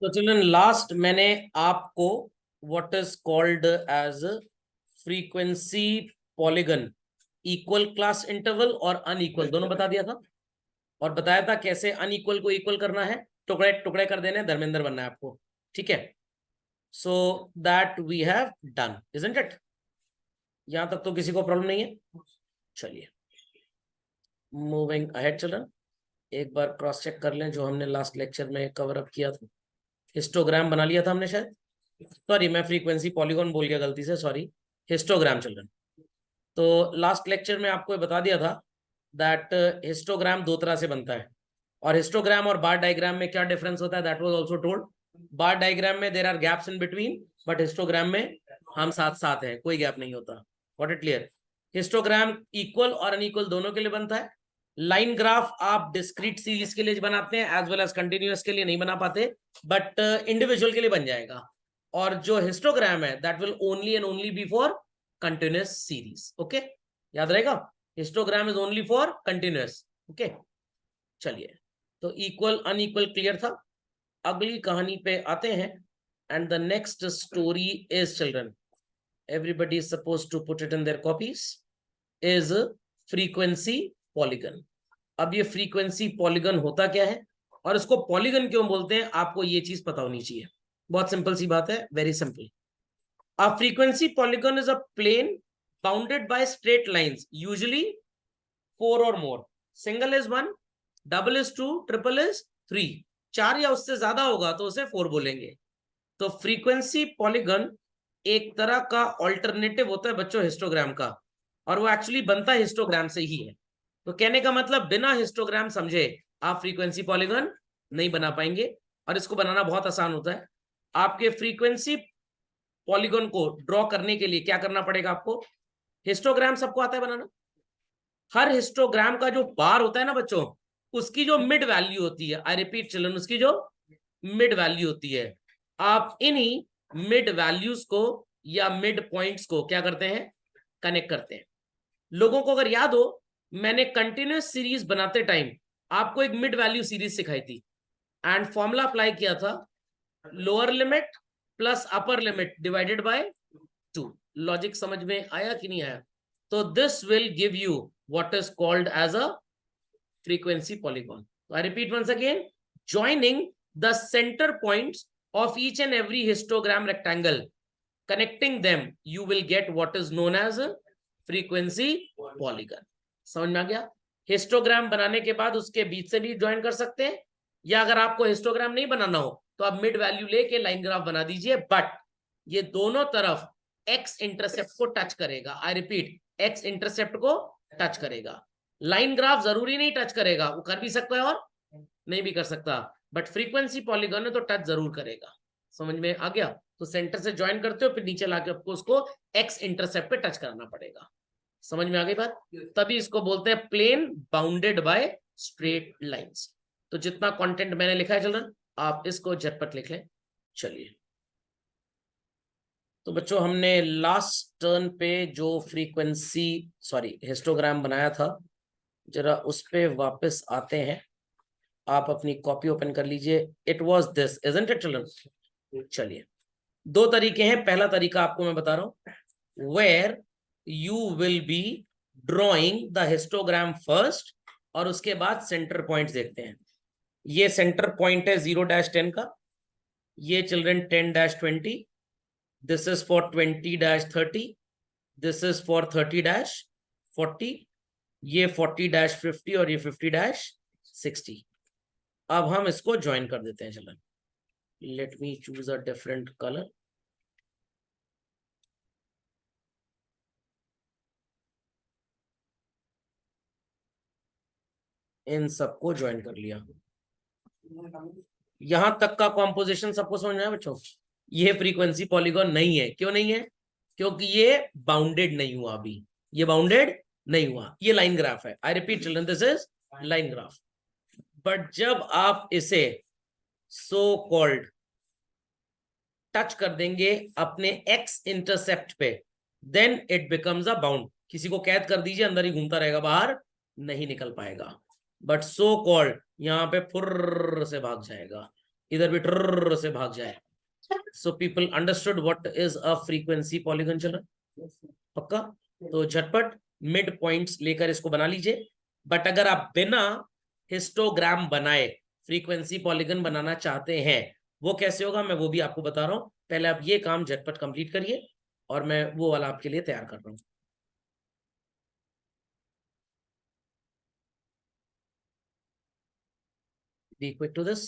तो children last मैंने आपको what is called as frequency polygon, equal class interval और अनइक्वल दोनों बता दिया था, और बताया था कैसे अनइक्वल को इक्वल करना है, टुकड़े टुकड़े कर देने, धर्मेंद्र बनना है आपको। ठीक है, so that we have done, isn't it? यहां तक तो किसी को प्रॉब्लम नहीं है। चलिए मूविंग अहेड चिल्ड्रन, एक बार क्रॉस चेक कर लें जो हमने लास्ट लेक्चर में कवर अप किया था। हिस्टोग्राम बना लिया था हमने शायद, सॉरी मैं फ्रीक्वेंसी पॉलीगॉन बोल गया गलती से, सॉरी, हिस्टोग्राम चिल्ड्रन। तो लास्ट लेक्चर में आपको बता दिया था दैट हिस्टोग्राम दो तरह से बनता है, और हिस्टोग्राम और बार डायग्राम में क्या डिफरेंस होता है, that was also told. Bar diagram में there are gaps in between, but histogram में हम साथ साथ हैं, कोई गैप नहीं होता। What it clear? Histogram equal और अनइक्वल दोनों के लिए बनता है। लाइन ग्राफ आप डिस्क्रीट सीरीज के लिए बनाते हैं एज वेल एज कंटिन्यूअस के लिए नहीं बना पाते, बट इंडिविजुअल के लिए बन जाएगा। और जो हिस्टोग्राम है that will only and only be for continuous series. Okay, याद रहेगा, histogram is only for continuous. Okay, चलिए, तो इक्वल अनइक्वल क्लियर था। अगली कहानी पे आते हैं, and the next story is children, everybody is supposed to put it in their copies, is frequency polygon। अब ये फ्रीक्वेंसी पॉलीगन होता क्या है और इसको पॉलीगन क्यों बोलते हैं, आपको ये चीज पता होनी चाहिए। बहुत सिंपल सी बात है, very simple. A frequency polygon is a plane bounded by straight lines, usually 4 or more. Single is 1, double is 2, triple is 3। 4 या उससे ज्यादा होगा तो उसे 4 बोलेंगे। तो फ्रीक्वेंसी पॉलीगन एक तरह का ऑल्टरनेटिव होता है बच्चों हिस्टोग्राम का, और वो एक्चुअली बनता है हिस्टोग्राम से ही है। तो कहने का मतलब बिना हिस्टोग्राम समझे आप फ्रीक्वेंसी पॉलीगन नहीं बना पाएंगे, और इसको बनाना बहुत आसान होता है। आपके फ्रीक्वेंसी पॉलीगन को ड्रॉ करने के लिए क्या करना पड़ेगा आपको, हिस्टोग्राम सबको आता है बनाना। हर हिस्टोग्राम का जो बार होता है ना बच्चों, उसकी जो मिड वैल्यू होती है, आई रिपीट चिल्ड्रन, उसकी जो मिड वैल्यू होती है, आप इन्हीं मिड वैल्यूज को या मिड पॉइंट्स को क्या करते हैं, कनेक्ट करते हैं। लोगों को अगर याद हो, मैंने कंटिन्यूअस सीरीज बनाते टाइम आपको एक मिड वैल्यू सीरीज सिखाई थी, एंड फॉर्मूला अप्लाई किया था, lower limit plus upper limit divided by 2। Logic समझ में आया कि नहीं आया? तो this will give you what is called as a frequency polygon. So I repeat once again, joining the center points of each and every histogram rectangle, connecting them, you will get what is known as a frequency polygon. समझ में आ गया? Histogram बनाने के बाद उसके बीच से भी join कर सकते हैं, या अगर आपको हिस्टोग्राम नहीं बनाना हो तो आप मिड वैल्यू लेके लाइन ग्राफ बना दीजिए, बट ये दोनों तरफ एक्स इंटरसेप्ट को टच करेगा। आई रिपीट, एक्स इंटरसेप्ट को टच करेगा। लाइन ग्राफ जरूरी नहीं टच करेगा, वो कर भी सकता है और नहीं भी कर सकता, बट फ्रीक्वेंसी पॉलीगन है तो टच जरूर करेगा। समझ में आ गया? तो सेंटर से ज्वाइन करते हो, फिर नीचे लाके आपको उसको एक्स इंटरसेप्ट पे टच कराना पड़ेगा। समझ में आ गई बात? तभी इसको बोलते हैं plane bounded by straight lines. तो जितना कंटेंट मैंने लिखा है चिल्ड्रन, आप इसको झटपट लिख लें। चलिए, तो बच्चों हमने लास्ट टर्न पे जो फ्रीक्वेंसी सॉरी हिस्टोग्राम बनाया था, जरा उस पे वापस आते हैं। आप अपनी कॉपी ओपन कर लीजिए। It was this, isn't it children? चलिए, दो तरीके हैं। पहला तरीका आपको मैं बता रहा हूं, where you will be drawing the histogram first, और उसके बाद सेंटर पॉइंट्स देखते हैं। ये सेंटर पॉइंट है 0-10 का, ये children 10-20, this is for 20-30, this is for 30-40, ये 40-50 और ये 50-60। अब हम इसको ज्वाइन कर देते हैं। चलो, let me choose a different colour. इन सबको ज्वाइन कर लिया। यहां तक का कॉम्पोजिशन सबको समझ में आया बच्चों? ये फ्रीक्वेंसी पॉलीगॉन नहीं है। क्यों नहीं है? क्योंकि ये बाउंडेड नहीं हुआ अभी, ये बाउंडेड नहीं हुआ, ये लाइन ग्राफ है। I repeat children, this is line graph. But जब आप इसे सो कॉल्ड टच कर देंगे अपने एक्स इंटरसेप्ट पे, then it becomes a bound. किसी को कैद कर दीजिए, अंदर ही घूमता रहेगा, बाहर नहीं निकल पाएगा। बट सो कॉल्ड यहां पे फुर्र से भाग जाएगा। इधर भी ट्रर से भाग जाए। So people understood what is a frequency polygon children? पक्का? तो झटपट मिड पॉइंट्स लेकर इसको बना लीजिए। बट अगर आप बिना हिस्टोग्राम बनाए फ्रीक्वेंसी पॉलीगन बनाना चाहते हैं, वो कैसे होगा मैं वो भी आपको बता रहा हूं। पहले आप ये काम झटपट कंप्लीट करिए और मैं वो वाला आपके लिए तैयार कर रहा हूं। Be quick to this.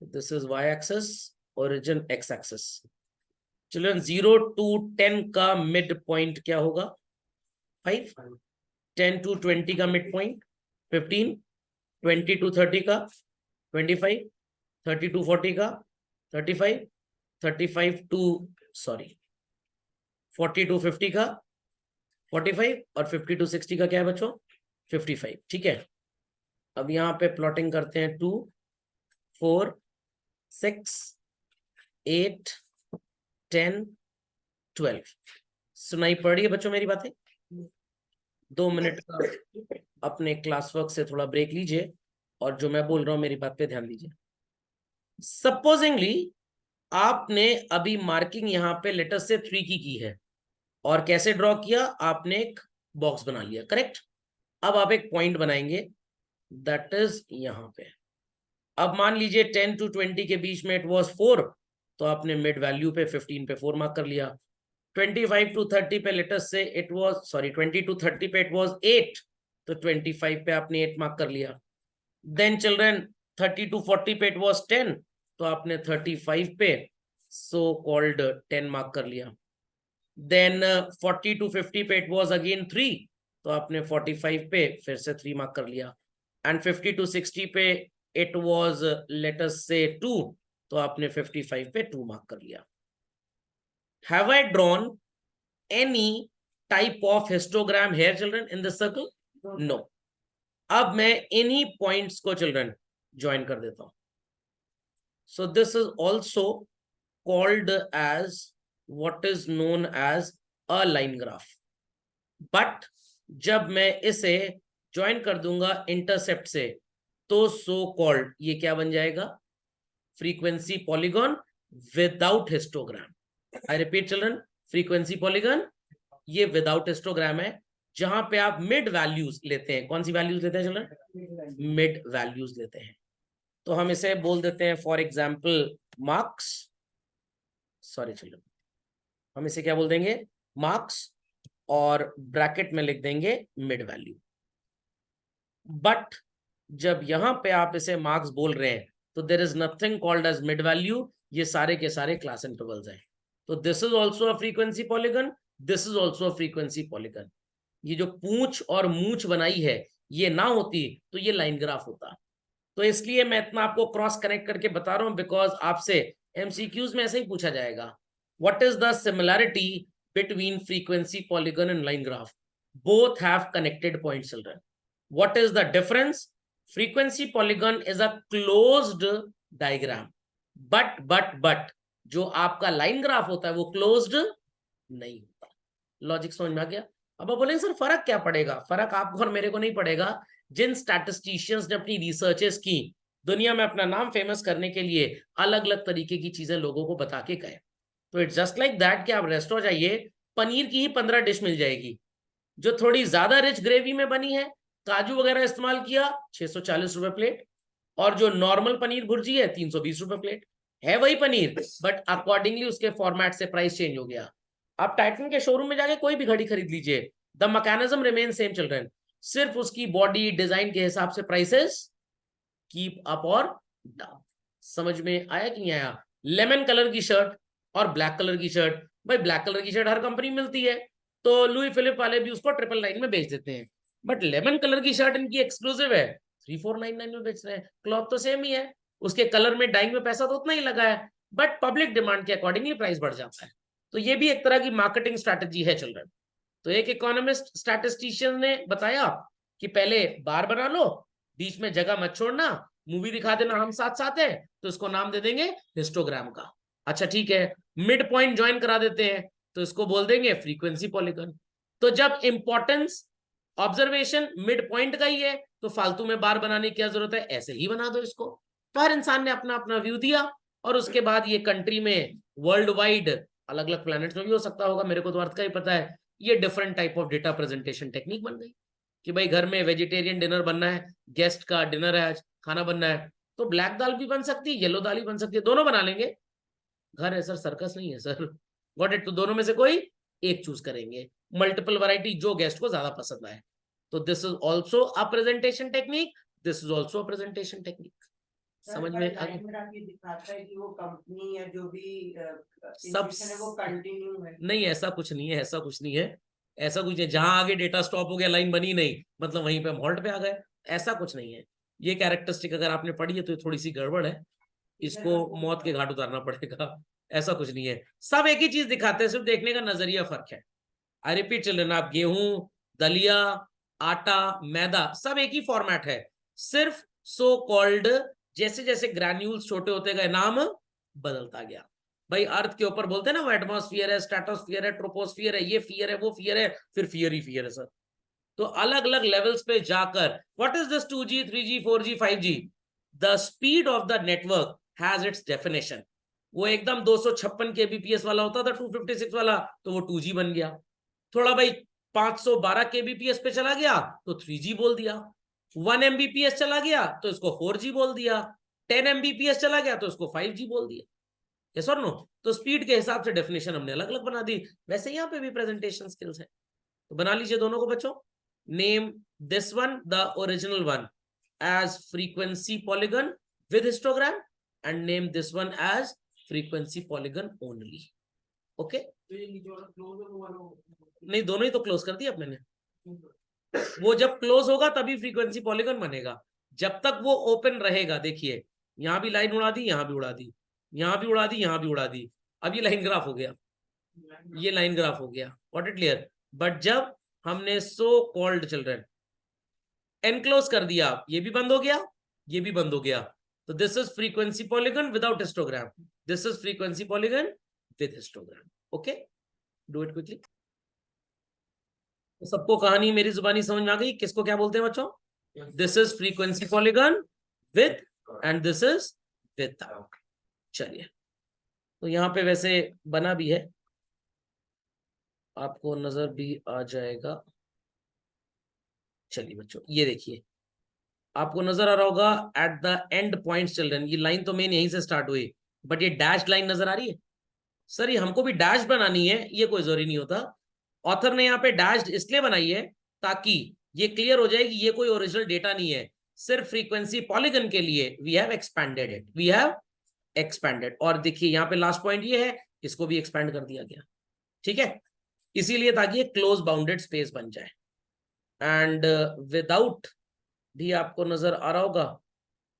This is y-axis, origin x-axis. Children 0 to 10 का मिड पॉइंट क्या होगा? 5। 10 to 20 का मिड पॉइंट 15। 20 to 30 का 25। 30 to 40 का 35। 35 to 40 to 50 का 45 और 50 to 60 का क्या है बच्चों? 55। ठीक है, अब यहां पे प्लॉटिंग करते हैं 2 4 6 8 10 12। सुनाई पड़ रही है बच्चों मेरी बातें? 2 मिनट का अपने क्लास वर्क से थोड़ा ब्रेक लीजिए और जो मैं बोल रहा हूं मेरी बात पे ध्यान दीजिए। सपोजिंगली आपने अभी मार्किंग यहां पे लेटर से 3 की है और कैसे ड्रॉ किया? आपने एक बॉक्स बना लिया, करेक्ट? अब आप एक पॉइंट बनाएंगे, दैट इज यहां पे। अब मान लीजिए 10 to 20 के बीच में इट वाज 4, तो आपने मिड वैल्यू पे 15 पे 4 मार्क कर लिया। 25 to 30 पे लेटेस्ट से इट वाज 20 to 30 पे इट वाज 8, तो 25 पे आपने 8 मार्क कर लिया। देन चिल्ड्रन 30 to 40 पे इट वाज 10, तो आपने 35 पे सो कॉल्ड 10 मार्क कर लिया। देन 40 to 50 पे इट वाज अगेन 3, तो आपने 45 पे फिर से 3 मार्क कर लिया। एंड 50 to 60 पे इट वाज लेटेस्ट से 2, तो आपने 55 पे 2 मार्क कर लिया। Have I drawn any type of histogram here children in this circle? No. अब मैं इन्हीं पॉइंट्स को चिल्ड्रन ज्वाइन कर देता हूं। So this is also called as what is known as a line graph. But जब मैं इसे ज्वाइन कर दूंगा इंटरसेप्ट से, तो सो कॉल्ड ये क्या बन जाएगा? Frequency polygon without histogram. आई रिपीट चिल्ड्रन, फ्रीक्वेंसी पॉलीगॉन ये विदाउट हिस्टोग्राम है, जहां पे आप मिड वैल्यूज लेते हैं। कौन सी वैल्यूज लेते हैं चिल्ड्रन? मिड वैल्यूज लेते हैं। तो हम इसे बोल देते हैं for example marks. Sorry children, हम इसे क्या बोल देंगे? मार्क्स, और ब्रैकेट में लिख देंगे मिड वैल्यू। बट जब यहां पे आप इसे मार्क्स बोल रहे हैं, तो there is nothing called as mid value. ये सारे के सारे क्लास इंटरवल्स हैं। तो this is also a frequency polygon, this is also a frequency polygon. ये जो पूंछ और मूंछ बनाई है, ये ना होती तो ये लाइन ग्राफ होता। तो इसलिए मैं इतना आपको क्रॉस कनेक्ट करके बता रहा हूं, बिकॉज आपसे एमसीक्यूज में ऐसे ही पूछा जाएगा, what is the similarity between frequency polygon and line graph? Both have connected points children. What is the difference? Frequency polygon is a closed diagram, but जो आपका लाइन ग्राफ होता है वो क्लोज्ड नहीं होता। लॉजिक समझ में आ गया? अब आप बोलेंगे सर फर्क क्या पड़ेगा? फर्क आपको और मेरे को नहीं पड़ेगा। जिन स्टैटिस्टिशियंस ने अपनी रिसर्चेस की, दुनिया में अपना नाम फेमस करने के लिए अलग अलग तरीके की चीजें लोगों को बता के गए। तो इट्स जस्ट लाइक दैट कि आप रेस्टोरेंट जाइए, पनीर की ही 15 डिश मिल जाएगी। जो थोड़ी ज्यादा रिच ग्रेवी में बनी है, काजू वगैरह इस्तेमाल किया, 640 रुपए प्लेट। और जो नॉर्मल पनीर भुर्जी है 320 रुपए प्लेट। है वही पनीर, बट अकॉर्डिंगली उसके फॉर्मेट से प्राइस चेंज हो गया। आप टाइटन के शोरूम में जाके कोई भी घड़ी खरीद लीजिए, the mechanism remain same children. सिर्फ उसकी बॉडी डिजाइन के हिसाब से प्राइसेस कीप अप और डाउन। समझ में आया कि नहीं आया? लेमन कलर की शर्ट और ब्लैक कलर की शर्ट, भाई ब्लैक कलर की शर्ट हर कंपनी में मिलती है, तो लुई फिलिप वाले भी उसको 999 में बेच देते हैं। बट लेमन कलर की शर्ट इनकी एक्सक्लूसिव है, 3499 में बेच रहे हैं। क्लॉथ तो सेम ही है, उसके कलर में डाइंग में पैसा तो उतना ही लगा है, बट पब्लिक डिमांड के अकॉर्डिंगली प्राइस बढ़ जाता है। तो ये भी एक तरह की मार्केटिंग स्ट्रैटेजी है चिल्ड्रन। तो एक इकोनॉमिस्ट स्टैटिस्टिशियन ने बताया कि पहले बार बना लो, बीच में जगह मत छोड़ना, मूवी दिखा देना हम साथ साथ है, तो इसको नाम दे देंगे हिस्टोग्राम का। अच्छा ठीक है, मिड पॉइंट ज्वाइन करा देते हैं, तो इसको बोल देंगे फ्रीक्वेंसी पॉलीगन। तो जब इंपॉर्टेंस ऑब्जर्वेशन मिड पॉइंट का ही है, तो फालतू में बार बनाने की क्या जरूरत है, ऐसे ही बना दो इसको। तो हर इंसान ने अपना अपना व्यू दिया, और उसके बाद ये कंट्री में वर्ल्ड वाइड अलग अलग प्लैनेट्स में भी हो सकता होगा, मेरे को तो अर्थ का ही पता है, ये different type of data presentation technique बन गई कि भाई घर में वेजिटेरियन डिनर बनना है, गेस्ट का डिनर है, आज खाना बनना है, तो ब्लैक दाल भी बन सकती है, येलो दाल भी बन सकती है, दोनों बना लेंगे। घर है सर, सर्कस नहीं है सर। Got it? तो दोनों में से कोई एक चूज करेंगे, मल्टीपल वैरायटी जो गेस्ट को ज्यादा पसंद आए। तो this is also a presentation technique, this is also a presentation technique. समझ में आ गया? दिखाता है कि वो कंपनी या जो भी सब है वो कंटिन्यू है। नहीं, ऐसा कुछ नहीं है, ऐसा कुछ नहीं है, ऐसा कुछ नहीं। जहां आगे डेटा स्टॉप हो गया, लाइन बनी नहीं, मतलब वहीं पे हम हॉल्ट पे आ गए, ऐसा कुछ नहीं है। ये कैरेक्टरिस्टिक अगर आपने पढ़ी है तो थोड़ी सी गड़बड़ है, इसको मौत के घाट उतारना पड़ेगा। ऐसा कुछ नहीं है, सब एक ही चीज दिखाते हैं, सिर्फ देखने का नजरिया फर्क है। आई रिपीट चिल्ड्रन, आप गेहूं, दलिया, आटा, मैदा, सब एक ही फॉर्मेट है, सिर्फ सो कॉल्ड जैसे जैसे ग्रैन्यूल्स छोटे होते गए नाम बदलता गया। भाई अर्थ के ऊपर बोलते हैं ना वो एटमॉस्फियर है, स्ट्रेटोस्फियर है, ट्रोपोस्फियर है, ये फियर है, वो फियर है, फिर फियर ही फियर है सर। तो अलग अलग लेवल्स पे जाकर what is this 2G 3G 4G 5G, the speed of the network has its definition. वो एकदम 256 kbps वाला होता था, 256 वाला, तो वो 2G बन गया। थोड़ा भाई 512 kbps पे चला गया तो 3G बोल दिया, 1 mbps चला गया तो इसको 4G बोल दिया, 10 mbps चला गया तो इसको 5G बोल दिया। यस और नो? तो स्पीड के हिसाब से डेफिनेशन हमने अलग अलग बना दी। वैसे यहाँ पे भी प्रेजेंटेशन स्किल्स है, तो बना लीजिए दोनों को बच्चों। Name this one, the original one, as frequency polygon with histogram, and name this one as frequency polygon only. Okay? नहीं, दोनों ही तो क्लोज कर दिया मैंने। वो जब क्लोज होगा तभी फ्रीक्वेंसी पॉलीगन बनेगा, जब तक वो ओपन रहेगा। देखिए यहां भी लाइन उड़ा दी, यहां भी उड़ा दी, यहां भी उड़ा दी, यहां भी उड़ा दी, अब ये लाइन ग्राफ हो गया, ये लाइन ग्राफ हो गया। What it clear? बट जब हमने सो कॉल्ड चिल्ड्रन एनक्लोज कर दिया, ये भी बंद हो गया, ये भी बंद हो गया, तो this is frequency polygon without histogram, this is frequency polygon with histogram. Okay, do it quickly. तो सबको कहानी मेरी जुबानी समझ में आ गई, किसको क्या बोलते हैं बच्चों? This is frequency polygon with, and this is without. चलिए, तो यहां पे वैसे बना भी है, आपको नजर भी आ जाएगा। चलिए बच्चों, ये देखिए, आपको नजर आ रहा होगा at the end point children, ये लाइन तो मेन यहीं से स्टार्ट हुई, बट ये डैश लाइन नजर आ रही है सर, ये हमको भी डैश बनानी है, ये कोई जरूरी नहीं होता। ऑथर ने यहाँ पे डैश इसलिए बनाई है ताकि ये क्लियर हो जाए कि ये कोई ओरिजिनल डेटा नहीं है, सिर्फ फ्रीक्वेंसी पॉलीगन के लिए we have expanded it, we have expanded. और देखिए यहाँ पे लास्ट पॉइंट ये है, इसको भी एक्सपेंड कर दिया गया, ठीक है, इसीलिए ताकि ये क्लोज बाउंडेड स्पेस बन जाए। एंड विदाउट भी आपको नजर आ रहा होगा,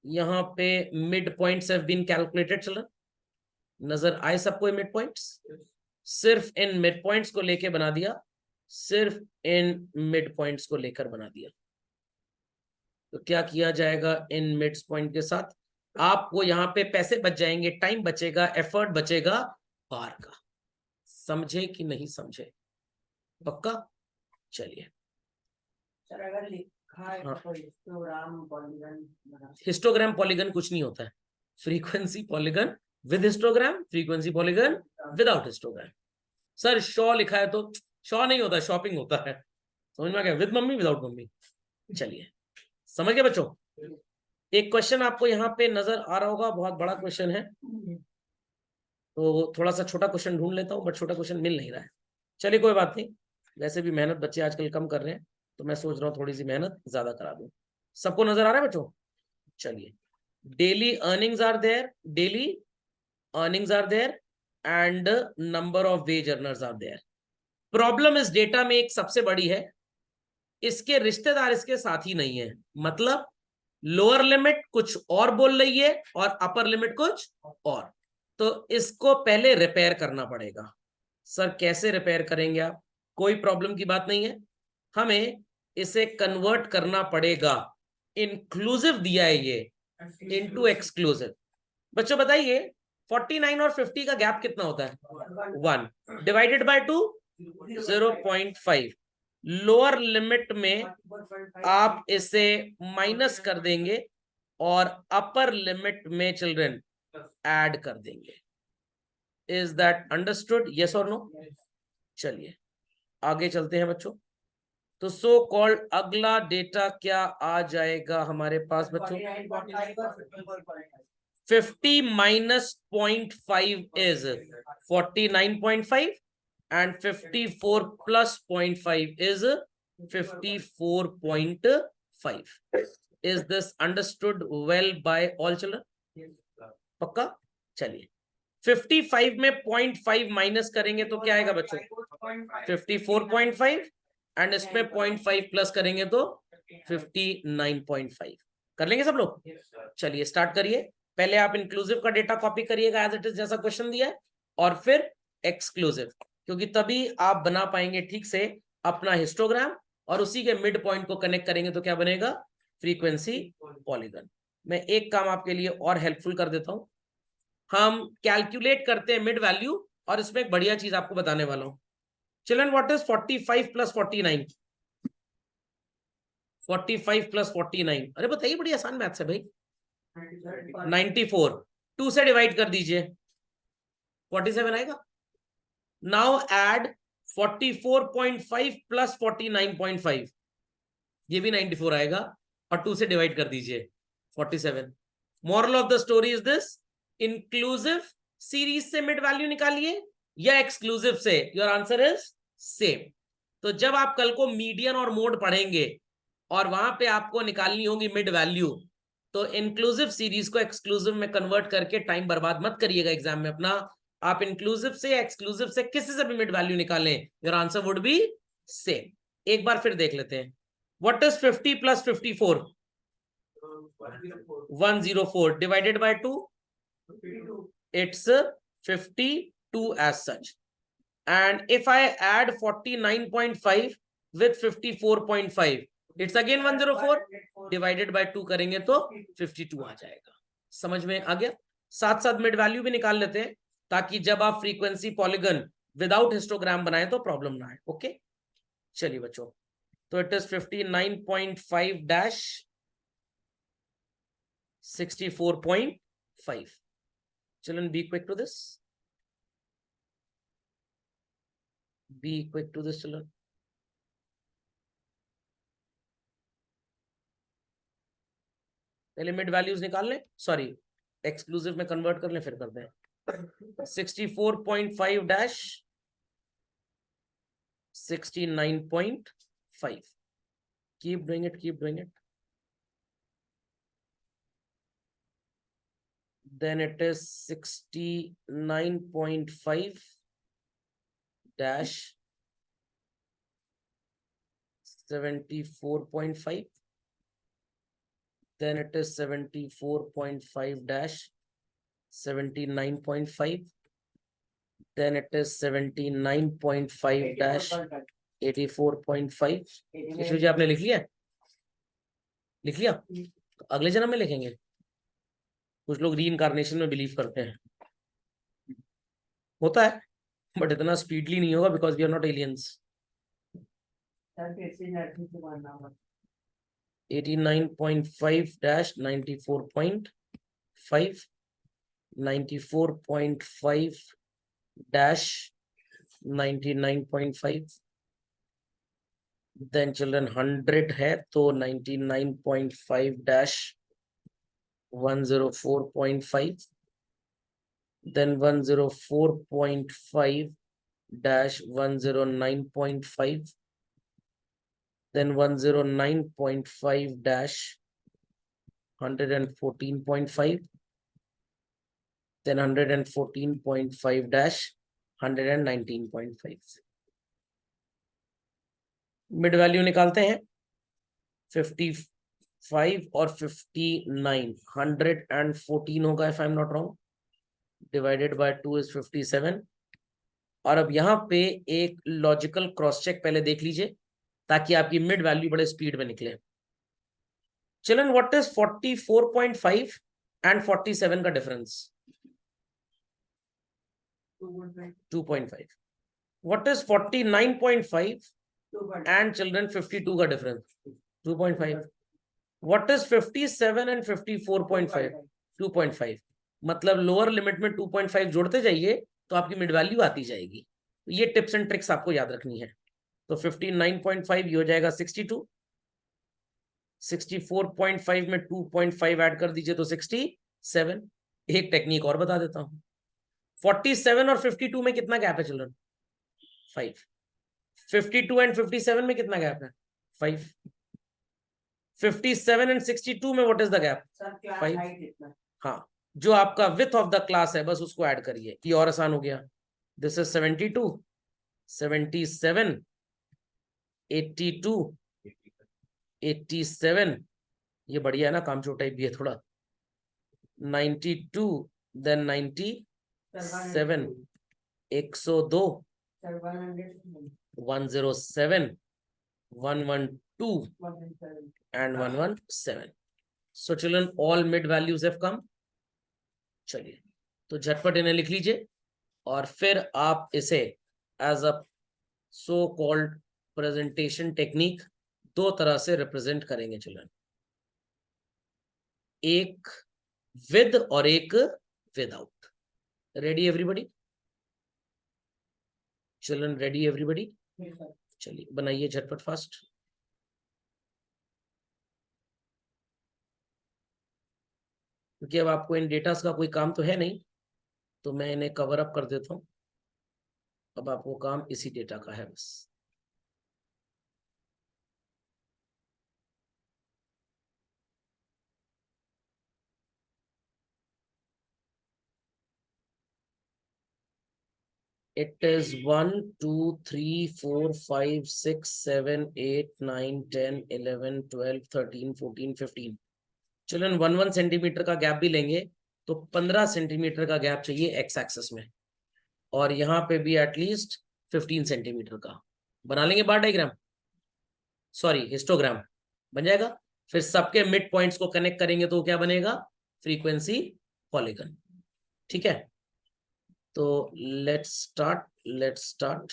यहाँ पे mid points have been calculated children, नजर आए सबको ये मिड पॉइंट्स? सिर्फ इन मिड पॉइंट्स को लेके बना दिया, सिर्फ इन मिड पॉइंट्स को लेकर बना दिया। तो क्या किया जाएगा इन मिड पॉइंट के साथ? आपको यहाँ पे पैसे बच जाएंगे, टाइम बचेगा, एफर्ट बचेगा बार का। समझे कि नहीं समझे? पक्का? चलिए, अगर लिखा है हाँ, तो हिस्टोग्राम पॉलीगन कुछ नहीं होता है, frequency polygon with histogram, frequency polygon without histogram. Sir Shaw लिखा है तो शॉ नहीं होता, शॉपिंग होता है, समझ में आ गया? With mummy without mummy. चलिए, समझ गए बच्चों? एक क्वेश्चन आपको यहाँ पे नजर आ रहा होगा, बहुत बड़ा क्वेश्चन है, तो थोड़ा सा छोटा क्वेश्चन ढूंढ लेता हूँ, बट छोटा क्वेश्चन मिल नहीं रहा है। चलिए कोई बात नहीं, वैसे भी मेहनत बच्चे आजकल कम कर रहे हैं, तो मैं सोच रहा हूँ थोड़ी सी मेहनत ज्यादा करा दूं। सबको नजर आ रहा है बच्चों? चलिए, daily earnings are there, daily earnings are there, and number of wage earners are there. Problem इस डेटा में एक सबसे बड़ी है, इसके रिश्तेदार इसके साथ ही नहीं है, मतलब लोअर लिमिट कुछ और बोल रही है और अपर लिमिट कुछ और, तो इसको पहले रिपेयर करना पड़ेगा। सर कैसे रिपेयर करेंगे आप? कोई प्रॉब्लम की बात नहीं है, हमें इसे कन्वर्ट करना पड़ेगा, इंक्लूसिव दिया है ये, इनटू एक्सक्लूसिव। बच्चों बताइए 49 और 50 का गैप कितना होता है? 1 डिवाइडेड बाय 2 0.5। लोअर लिमिट में आप इसे माइनस कर देंगे और अपर लिमिट में चिल्ड्रन ऐड कर देंगे। Is that understood? यस और नो? चलिए आगे चलते हैं बच्चों। तो सो कॉल्ड अगला डेटा क्या आ जाएगा हमारे पास बच्चों? 50 minus 0.5 is 49.5 and 54 plus 0.5 is 54.5. Is this understood well by all children? पक्का? चलिए 55 में 0.5 माइनस करेंगे तो क्या आएगा बच्चों? 54.5 एंड इसमें 0.5 प्लस करेंगे तो 59.5। कर लेंगे सब लोग? चलिए स्टार्ट करिए। पहले आप इंक्लूसिव का डेटा कॉपी करिएगा एज इट इज जैसा क्वेश्चन दिया है, और फिर एक्सक्लूसिव, क्योंकि तभी आप बना पाएंगे ठीक से अपना हिस्टोग्राम, और उसी के मिड पॉइंट को कनेक्ट करेंगे तो क्या बनेगा? Frequency polygon. मैं एक काम आपके लिए और हेल्पफुल कर देता हूं। हम कैलकुलेट करते हैं मिड वैल्यू, और इसमें एक बढ़िया चीज आपको बताने वाला हूं। Children what is 45 plus 49? 45 plus 49, अरे बताइए, बड़ी आसान मैथ्स है भाई। 94, 2 से डिवाइड कर दीजिए, 47 आएगा। नाउ ऐड 44.5 प्लस 49.5, ये भी 94 आएगा, और 2 से डिवाइड कर दीजिए 47। Moral of the story is this, inclusive series से मिड वैल्यू निकालिए या एक्सक्लूसिव से, योर आंसर इज सेम। तो जब आप कल को मीडियन और मोड पढ़ेंगे और वहां पे आपको निकालनी होगी मिड वैल्यू, तो इंक्लूसिव सीरीज को एक्सक्लूसिव में कन्वर्ट करके टाइम बर्बाद मत करिएगा एग्जाम में अपना। आप इंक्लूसिव से या एक्सक्लूसिव से किसी से भी मिड वैल्यू निकालें, your answer would be same. एक बार फिर देख लेते हैं। What is 50 plus 54? 104 divided by 2, it's 52 as such. And if I add 49.5 with 54.5, it's again 104 divided by 2 करेंगे तो 52 आ जाएगा। समझ में आ गया? साथ साथ मिड वैल्यू भी निकाल लेते हैं, ताकि जब आप फ्रीक्वेंसी पॉलीगन विदाउट हिस्टोग्राम बनाए तो प्रॉब्लम ना आए। ओके चलिए बच्चों, तो it is 59.5 dash 64.5। Children, be quick to this. Be quick to this, children. पहले मिड वैल्यूज निकाल लें, सॉरी एक्सक्लूसिव में कन्वर्ट कर लें, फिर करते हैं। 64.5 dash 69.5। Keep doing it, keep doing it. Then it is 69.5 dash 74.5. Then it is 74.5 dash 79.5. Then it is 79.5 dash 84.5। Yeshu जी आपने लिख लिया? लिख लिया? तो अगले जन्म में लिखेंगे। कुछ लोग रीइंकार्नेशन में बिलीव करते हैं, होता है, बट इतना स्पीडली नहीं होगा, because we are not aliens. 89.5 dash 94.5, 94.5 dash 99.5। Then children 100 है तो 99.5 dash 104.5, then 104.5 dash 109.5, then 109.5 dash 114.5, then 114.5 dash 119.5। Mid value निकालते हैं। 55 और 59, 114 होगा if I am not wrong, divided by 2 is 57। और अब यहाँ पे एक लॉजिकल क्रॉस चेक पहले देख लीजिए, ताकि आपकी मिड वैल्यू बड़े स्पीड में निकले। चिल्ड्रन व्हाट इज 44.5 एंड 47 का difference? 2.5। What is 49.5 and children 52 का डिफरेंस? 2.5। What is 57 and 54.5? 2.5। मतलब लोअर लिमिट में 2.5 जोड़ते जाइए तो आपकी मिड वैल्यू आती जाएगी। ये टिप्स एंड ट्रिक्स आपको याद रखनी है। तो 59.5 ये हो जाएगा 62, 64.5 में 2.5 ऐड कर दीजिए तो 67। एक टेक्निक और बता देता हूं, 47 और 52 में कितना गैप है चिल्ड्रन? 5। 52 एंड 57 में कितना गैप है? 5। 57 एंड 62 में what is the gap? Sir class 5। Height कितना? हाँ, जो आपका विथ ऑफ द क्लास है बस उसको ऐड करिए, ये और आसान हो गया। दिस इज 72, 77, 82, 87, ये बढ़िया है ना, काम छोटा भी है थोड़ा। 92, then 97, 102, 107, 112 and 117. So children, all mid values have come. चलिए, तो झटपट इन्हें लिख लीजिए और फिर आप इसे as a so called presentation technique दो तरह से रिप्रेजेंट करेंगे चिल्ड्रन, एक विद और एक without. Ready everybody? Children ready everybody? चलिए बनाइए झटपट फास्ट। क्योंकि अब आपको इन डेटास का कोई काम तो है नहीं, तो मैं इन्हें कवर अप कर देता हूं। अब आपको काम इसी डेटा का है बस। It is 1, 2, 3, 4, 5, 6, 7, 8, 9, 10, 11, 12, 13, 14, 15। चिल्ड्रन 1 सेंटीमीटर का गैप भी लेंगे तो 15 सेंटीमीटर का गैप चाहिए एक्स एक्सिस में, और यहाँ पे भी एटलीस्ट 15 सेंटीमीटर का। बना लेंगे बार डायग्राम, सॉरी हिस्टोग्राम बन जाएगा। फिर सबके मिड पॉइंट्स को कनेक्ट करेंगे तो क्या बनेगा? Frequency polygon. ठीक है, तो let's start.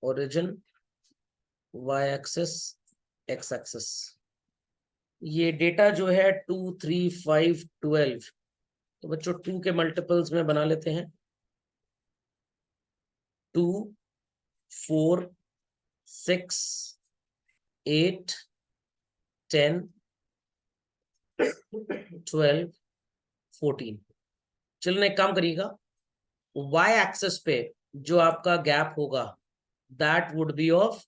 Origin, y axis, x axis. ये डेटा जो है 2, 3, 5, 12, तो बच्चों 2 के मल्टीपल्स में बना लेते हैं। 2, 4, 6, 8, 10, 12, 14। चलो एक काम करिएगा, y एक्सिस पे जो आपका गैप होगा that would be of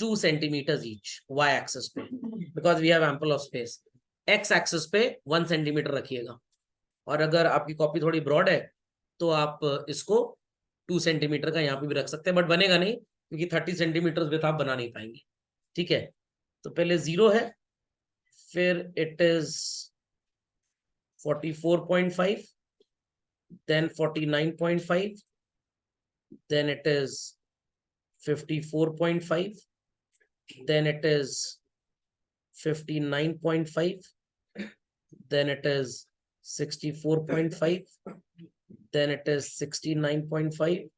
2 centimetre each, y axis पे, because we have ample of space. x axis पे 1 सेंटीमीटर रखिएगा, और अगर आपकी कॉपी थोड़ी ब्रॉड है तो आप इसको 2 सेंटीमीटर का यहाँ पे भी रख सकते हैं, बट बनेगा नहीं क्योंकि 30 सेंटीमीटर विथ आप बना नहीं पाएंगे। ठीक है, तो पहले 0 है, फिर it is 44.5, then 49.5, then it is 54.5, then it is 59.5, then it is 64.5, then it is 69.5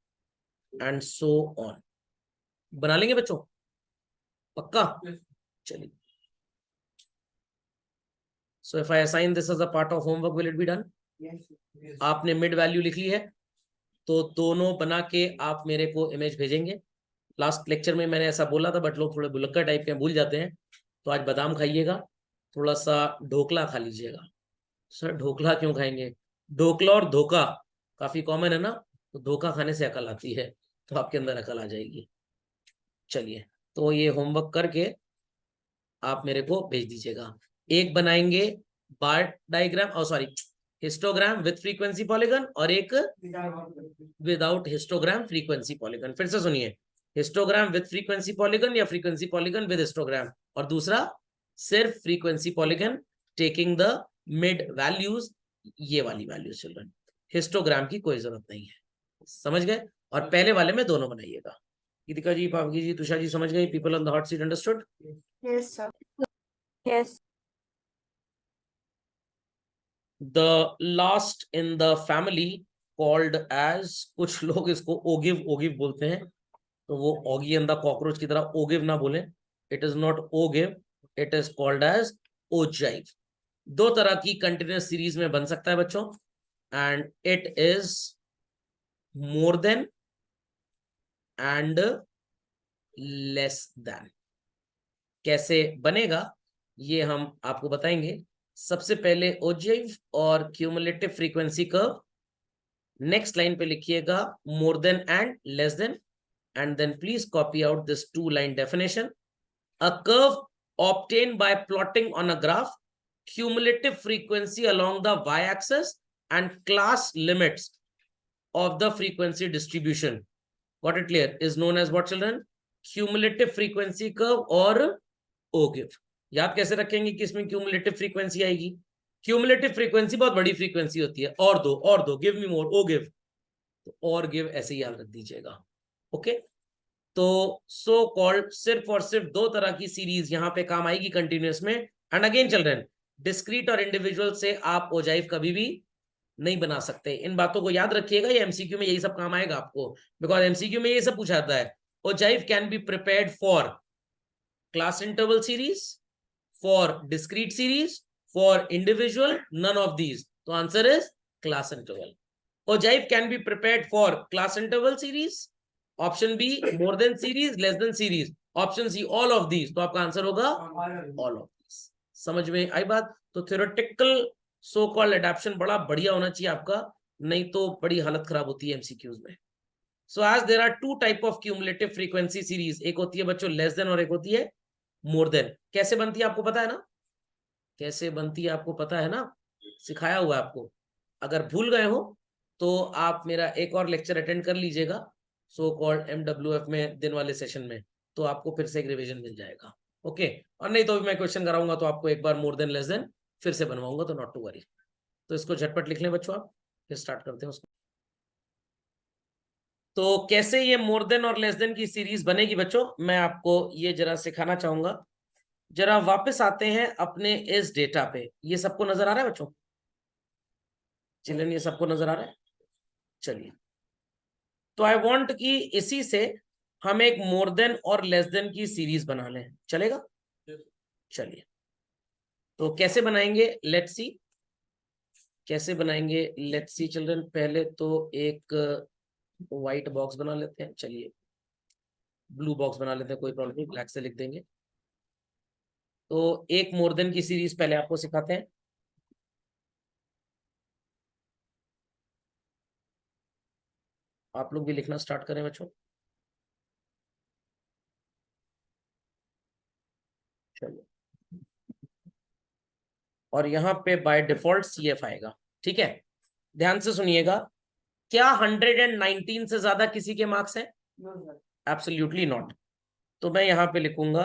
and so on। बना लेंगे बच्चों? पक्का? चलिए, so if I assign this as a part of homework, will it be done? Yes. आपने mid value लिख ली है, तो दोनों बना के आप मेरे को इमेज भेजेंगे। लास्ट लेक्चर में मैंने ऐसा बोला था, बट लोग थोड़े बुलक्कर टाइप के भूल जाते हैं, तो आज बादाम खाइएगा, थोड़ा सा ढोकला खा लीजिएगा। सर ढोकला क्यों खाएंगे? ढोकला और धोखा काफी कॉमन है ना, तो धोखा खाने से अकल आती है, तो आपके अंदर अकल आ जाएगी। चलिए, तो ये होमवर्क करके आप मेरे को भेज दीजिएगा। एक बनाएंगे बार डायग्राम, और sorry histogram with frequency polygon, और एक विदाउट हिस्टोग्राम फ्रीक्वेंसी पॉलीगन। फिर से सुनिए, हिस्टोग्राम विथ फ्रीक्वेंसी पॉलीगन या फ्रीक्वेंसी पॉलीगन विद हिस्टोग्राम, और दूसरा सिर्फ frequency polygon taking the mid values, ये वाली वैल्यूज चिल्ड्रन। हिस्टोग्राम की कोई जरूरत नहीं है, समझ गए? और पहले वाले में दोनों बनाइएगा। गीतिका जी, पावगी जी, तुषार जी समझ गए? People on the hot seat understood? Yes, sir. Yes. The last in the family called as, कुछ लोग इसको ओगिव बोलते हैं, तो वो ऑगी एंड द कॉकरोच की तरह ओगिव ना बोले, it is not ogive, it is called as ogive. दो तरह की कंटिन्यूस सीरीज में बन सकता है बच्चों, and it is more than and less than. कैसे बनेगा ये हम आपको बताएंगे। सबसे पहले ओजाइव और cumulative frequency curve, next line पे लिखिएगा more than and less than, and then please copy out this 2-line definition. A curve obtained by plotting on a graph cumulative frequency along the y-axis and class limits of the frequency distribution. Got it clear? Is known as what, children? Cumulative frequency curve or OGIF. याद कैसे रखेंगे कि इसमें cumulative frequency आएगी? Cumulative frequency बहुत बड़ी frequency होती है, और दो, गिव मी मोर, ओ गिव, और गिव ऐसे ही याद रख दीजिएगा। ओके, तो सो कॉल्ड सिर्फ और सिर्फ दो तरह की सीरीज यहां पे काम आएगी कंटिन्यूअस में। एंड अगेन चिल्ड्रन, डिस्क्रीट और इंडिविजुअल से आप ओजाइव कभी भी नहीं बना सकते। इन बातों को याद रखिएगा, ये एमसीक्यू में यही सब काम आएगा आपको, बिकॉज एमसीक्यू में ये सब पूछा जाता है। Ogive can be prepared for class interval series, for discrete series, for individual, none of these. तो answer is class interval. Ogive can be prepared for class interval series, option B more than series, less than series, option C all of these. तो आपका answer होगा all of these. समझ में आई बात? तो theoretical so called adaptation बड़ा बढ़िया होना चाहिए आपका, नहीं तो बड़ी हालत खराब होती है एमसीक्यूज में। So as there are two type of cumulative frequency series, एक होती है बच्चों लेस देन और एक होती है मोर देन। कैसे बनती है आपको पता है ना? कैसे बनती है आपको पता है ना? सिखाया हुआ है आपको। अगर भूल गए हो तो आप मेरा एक और लेक्चर अटेंड कर लीजिएगा, सो कॉल्ड MWF में, दिन वाले सेशन में, तो आपको फिर से एक रिवीजन मिल जाएगा। ओके, और नहीं तो मैं क्वेश्चन कराऊंगा तो आपको एक बार मोर देन लेस देन फिर से बनवाऊंगा, तो नॉट टू वरी। तो इसको झटपट लिख लें बच्चों आप, फिर स्टार्ट करते हैं उसको। तो कैसे ये मोर देन और लेस देन की सीरीज बनेगी बच्चों, मैं आपको ये जरा सिखाना चाहूंगा। जरा वापस आते हैं अपने इस डेटा पे। ये सबको नजर आ रहा है बच्चों? चिल्ड्रन, ये सबको नजर आ रहा है? चलिए, तो आई वांट कि इसी से हम एक मोर देन और लेस देन की सीरीज बना लें, चलेगा? चलिए, तो कैसे बनाएंगे लेट्स सी। कैसे बनाएंगे लेट्स सी चिल्ड्रन। पहले तो एक व्हाइट बॉक्स बना लेते हैं, चलिए ब्लू बॉक्स बना लेते हैं, कोई प्रॉब्लम नहीं, ब्लैक से लिख देंगे। तो एक मोर देन की सीरीज पहले आपको सिखाते हैं। आप लोग भी लिखना स्टार्ट करें बच्चों। चलिए, और यहाँ पे बाय डिफॉल्ट CF आएगा, ठीक है? ध्यान से सुनिएगा, क्या 119 से ज्यादा किसी के मार्क्स हैं? Absolutely not. तो मैं यहाँ पे लिखूंगा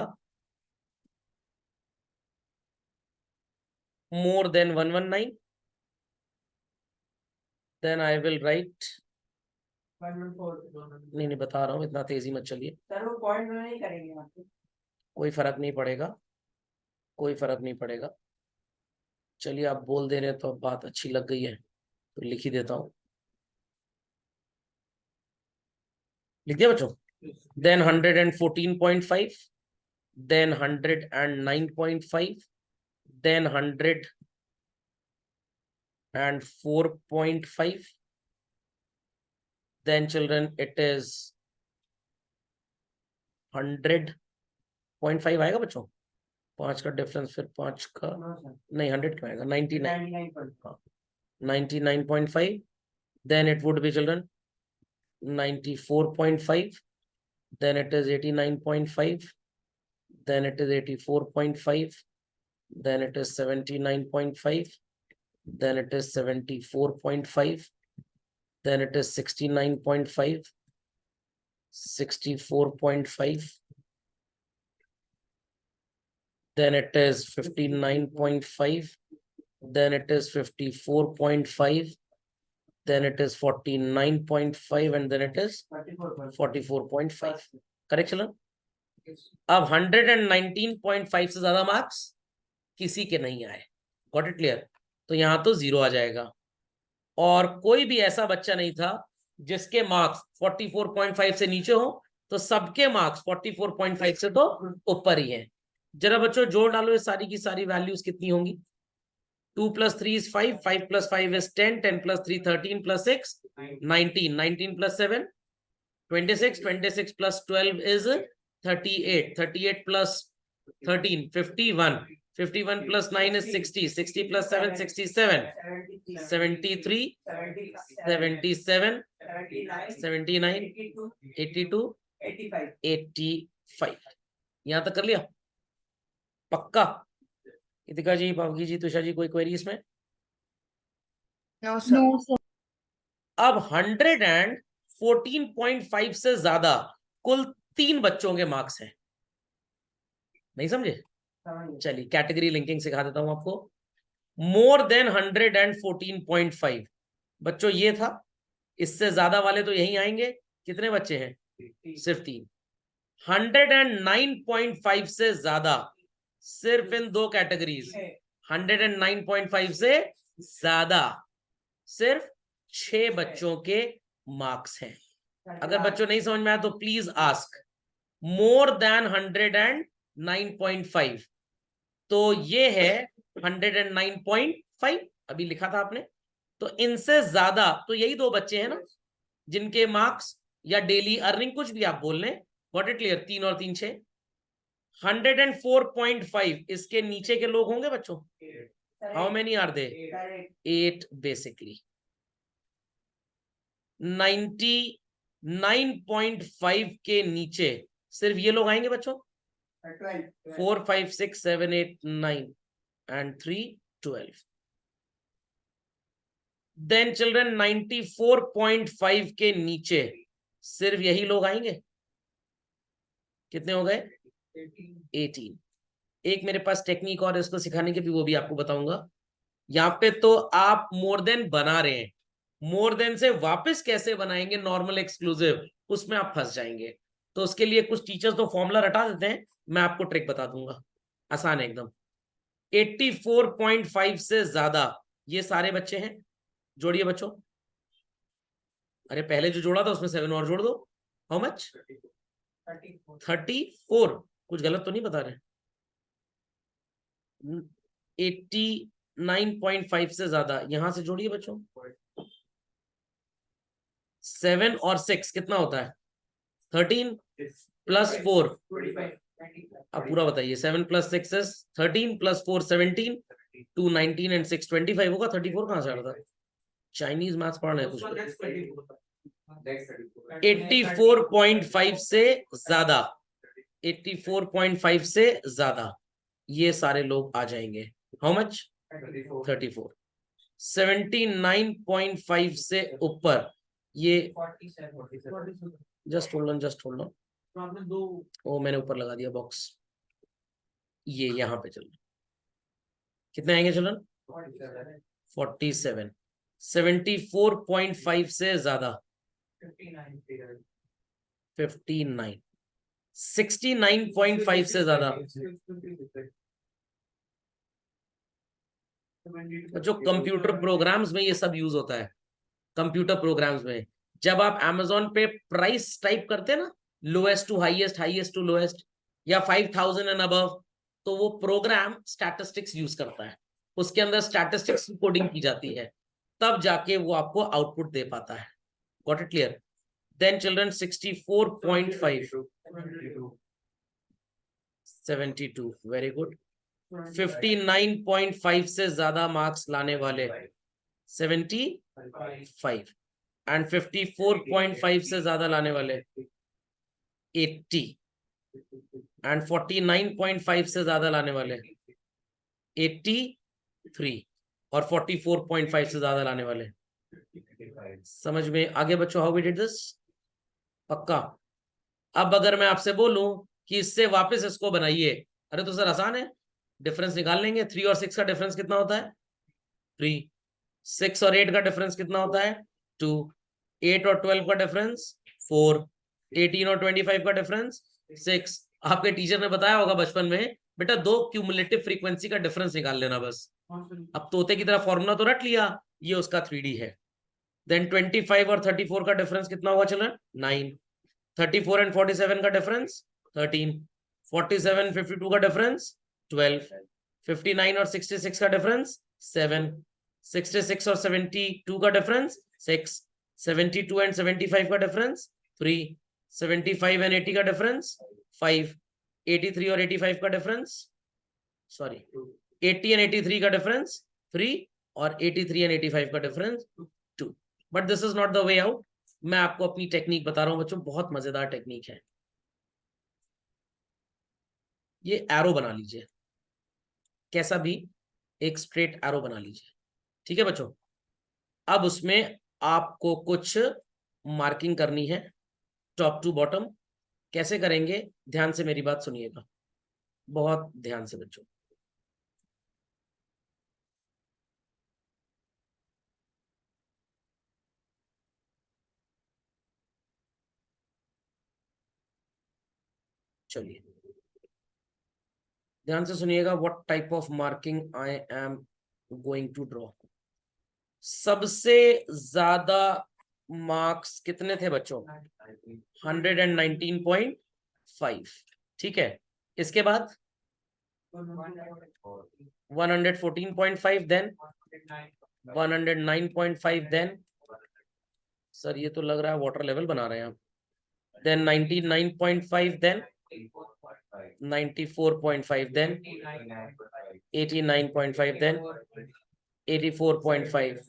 more than 119, then I will write, नहीं बता रहा हूँ, इतना तेजी मत चलिए। सर वो पॉइंट नहीं करेंगे आपको? कोई फर्क नहीं पड़ेगा, कोई फर्क नहीं पड़ेगा। चलिए, आप बोल दे रहे हैं तो अब बात अच्छी लग गई है तो लिख ही देता हूँ। लिख दिया बच्चों? Then 114.5, then 109.5, then 104.5, then children it is 100.5 आएगा बच्चों। 5 का डिफरेंस, फिर 5 का नहीं 100 क्यों आएगा? 99.5, then it would be children 94.5, then it is 89.5, then it is 84.5, then it is 79.5, then it is 74.5, then it is 69.5, 64.5, then it is 59.5, then it is 54.5, then it is 49.5, and then it is 44.5. Correct चलो? अब 119.5 से ज्यादा marks किसी के नहीं आए। Got it clear? तो यहां तो 0 आ जाएगा, और कोई भी ऐसा बच्चा नहीं था जिसके मार्क्स 44.5 से नीचे हो, तो तो सबके मार्क्स 44.5 से तो ऊपर ही हैं। जरा बच्चों जोड़ डालो ये सारी की सारी वैल्यूज कितनी होंगी। 2 + 3 is 5, 5 + 5 is 10, 10 + 3 13 + 6 19, 19 + 7 26, 26 + 12 is 38, 38 + 13 51, 51 + 9 is 60, 60 + 7 67, 73 77 79 82 85। यहां तक कर लिया पक्का। कृतिका जी, भावगी जी, तुषा जी, कोई क्वेरी इसमें? No, sir. No, sir. अब 114.5 से ज्यादा कुल 3 बच्चों के मार्क्स हैं। नहीं समझे? चलिए कैटेगरी लिंकिंग सिखा देता हूं आपको। मोर देन 114.5 बच्चों ये था, इससे ज्यादा वाले तो यही आएंगे। कितने बच्चे हैं? सिर्फ 3। 109.5 से ज्यादा सिर्फ इन 2 कैटेगरीज। 109.5 से ज्यादा सिर्फ 6 बच्चों के मार्क्स हैं। अगर बच्चों नहीं समझ में आया तो प्लीज आस्क। मोर देन 109.5 तो ये है 109.5 अभी लिखा था आपने। तो इनसे ज्यादा तो यही 2 बच्चे हैं ना जिनके मार्क्स या डेली अर्निंग कुछ भी आप बोल लें। What it clear? 3 और 3 6। 104.5 इसके नीचे के लोग होंगे बच्चों। How many are they? 8 basically. 99.5 के नीचे सिर्फ ये लोग आएंगे बच्चों। 4 5 6 7 8 9 and 3 12। देन चिल्ड्रन 94.5 के नीचे सिर्फ यही लोग आएंगे। कितने हो गए? 18। एक मेरे पास टेक्निक और इसको सिखाने के भी, वो भी आपको बताऊंगा। यहाँ पे तो आप मोर देन बना रहे हैं, मोर देन से वापस कैसे बनाएंगे नॉर्मल एक्सक्लूसिव, उसमें आप फंस जाएंगे। तो उसके लिए कुछ टीचर्स तो फॉर्मूला रटा देते हैं, मैं आपको ट्रिक बता दूंगा, आसान है एकदम। 84.5 से ज्यादा ये सारे बच्चे हैं। जोड़िए बच्चों। अरे पहले जो जोड़ा था उसमें 7 और जोड़ दो। How much? 34। कुछ गलत तो नहीं बता रहे? 89.5 से ज्यादा यहां से जोड़िए बच्चों। 7 और 6 कितना होता है? 13 + 4। अब पूरा बताइए। 7 + 6 is 13 + 4 17, 2 19 and 6 25 होगा। 34 कहां से आ रहा था? चाइनीज मैथ्स पढ़ रहे हैं कुछ। 84.5 से ज्यादा, 84.5 से ज्यादा ये सारे लोग आ जाएंगे। How much? 34। 79.5 से ऊपर ये, just hold on, just hold on. ओ मैंने ऊपर लगा दिया बॉक्स। ये यहां पे चल, कितने आएंगे चिल्ड्रन? 47। 74.5 से ज्यादा 59। 69.5 से ज्यादा जो कंप्यूटर प्रोग्राम्स में ये सब यूज होता है। कंप्यूटर प्रोग्राम्स में जब आप Amazon पे प्राइस टाइप करते हैं ना, lowest to highest, highest to lowest, या 5000 एंड अबव, तो वो प्रोग्राम स्टैटिस्टिक्स यूज करता है। उसके अंदर स्टैटिस्टिक्स कोडिंग की जाती है, तब जाके वो आपको आउटपुट दे पाता है। Got it clear? Then children 64.5 72, very good. 59.5 से ज्यादा मार्क्स लाने वाले 75, एंड 54.5 से ज्यादा लाने वाले 80, एंड 49.5 से ज्यादा लाने वाले 83, और 44.5 से ज्यादा लाने वाले। समझ में आगे बच्चों हाउ वी डिड दिस? पक्का? अब अगर मैं आपसे बोलूं कि इससे वापस इसको बनाइए, अरे तो सर आसान है, डिफरेंस निकाल लेंगे। 3 और 6 का डिफरेंस कितना होता है? 3। 6 और 8 का डिफरेंस कितना होता है? 2। 8 और 12 का डिफरेंस 4। 18 और 25 का डिफरेंस 6। आपके टीचर ने बताया होगा बचपन में, बेटा 2 क्यूमुलेटिव फ्रीक्वेंसी का डिफरेंस निकाल लेना बस। अब तोते की तरह फॉर्मूला तो रट लिया, ये उसका 3D है। देन 25 और 34 का डिफरेंस कितना होगा चिल्ड्रन? 9। 34 एंड 47 का डिफरेंस 13, 47 52 का डिफरेंस 12, 59 और 66 का डिफरेंस 7, 66 और 72 का डिफरेंस 6, 72 एंड 75 का डिफरेंस 3, 75 एंड 80 का डिफरेंस 5, 83 और 85 का डिफरेंस, सॉरी 80 एंड 83 का डिफरेंस 3 और 83 एंड 85 का difference 2. But this is not the way out. मैं आपको अपनी टेक्निक बता रहा हूं बच्चों, बहुत मजेदार टेक्निक है. ये एरो बना लीजिए, कैसा भी एक स्ट्रेट एरो बना लीजिए. ठीक है बच्चों. अब उसमें आपको कुछ मार्किंग करनी है टॉप टू बॉटम. कैसे करेंगे, ध्यान से मेरी बात सुनिएगा, बहुत ध्यान से बच्चों. चलिए ध्यान से सुनिएगा. What type of marking I am going to draw. सबसे ज्यादा मार्क्स कितने थे बच्चों? 119.5. ठीक है. इसके बाद 114.5, देन 109.5, देन सर ये तो लग रहा है वाटर लेवल बना रहे हैं आप. Then 99.5, then 94.5, then 89.5, then 84.5,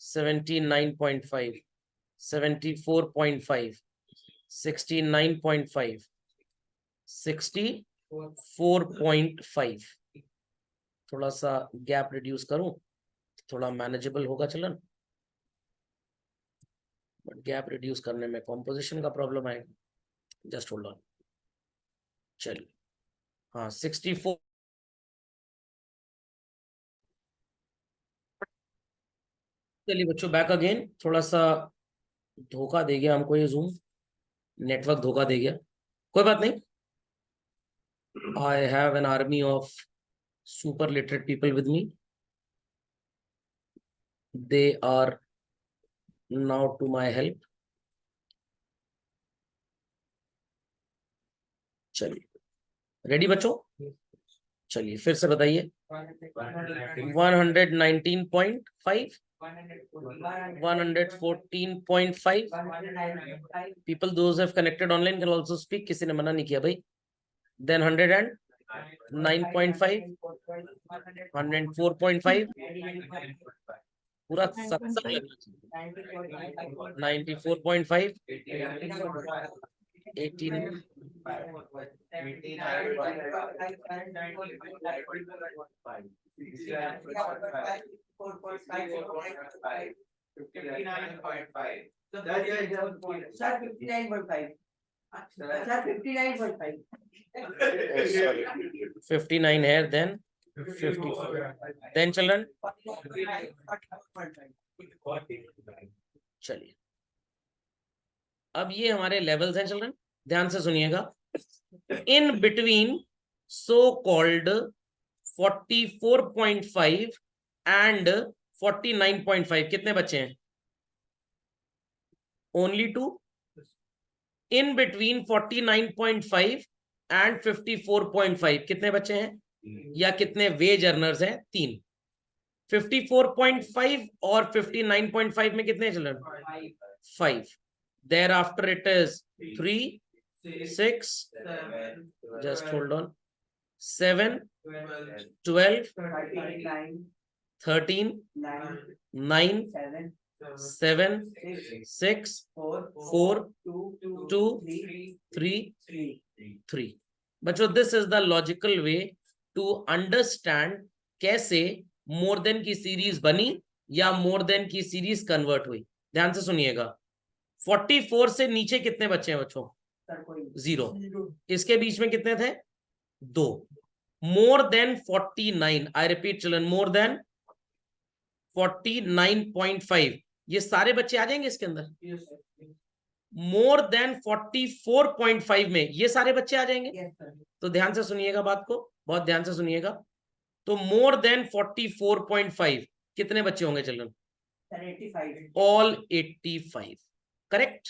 79.5, 74.5, 69.5, 64.5. थोड़ा सा गैप रिड्यूस करूं, थोड़ा मैनेजेबल होगा चलन, बट गैप रिड्यूस करने में कॉम्पोजिशन का प्रॉब्लम आएगा. Just hold on. चलिए हाँ 64. चलिए बच्चों बैक अगेन. थोड़ा सा धोखा दे गया हमको ये जूम, नेटवर्क धोखा दे गया. कोई बात नहीं. I have an army of super literate people with me. They are now to my help. चलिए रेडी बच्चों. चलिए फिर से बताइए. 119.5, 114.5. people those have connected online can also speak. किसी ने मना नहीं किया भाई. then 109.5, 104.5. पूरा सत्संग लगना चाहिए. 94.5, 18, 59 है, then 54, then children. चलिए अब ये हमारे लेवल्स हैं चिल्ड्रन, ध्यान से सुनिएगा. In between so called 44.5 and 49.5 कितने बच्चे हैं? ओनली 2. इन बिटवीन 49.5 एंड 54.5 कितने बच्चे हैं या कितने वेज अर्नर्स हैं? 3. 54.5 और 59.5 में कितने children? 5. thereafter it is 3, 6, just hold on, 7, 12, 13, 9, 7, 6, 4, 2, 3, 3. बच्चों this is the logical way to understand कैसे मोर देन की सीरीज बनी या मोर देन की सीरीज कन्वर्ट हुई. ध्यान से सुनिएगा. 44 से नीचे कितने बच्चे हैं बच्चों? 0. इसके बीच में कितने थे? 2. मोर देन 49, आई रिपीट चिल्ड्रन, मोर देन 49.5, ये सारे बच्चे आ जाएंगे इसके अंदर. मोर देन 44.5 में ये सारे बच्चे आ जाएंगे. तो ध्यान से सुनिएगा बात को, बहुत ध्यान से सुनिएगा. तो मोर देन 44.5 कितने बच्चे होंगे चिल्ड्रन? ऑल 85. करेक्ट.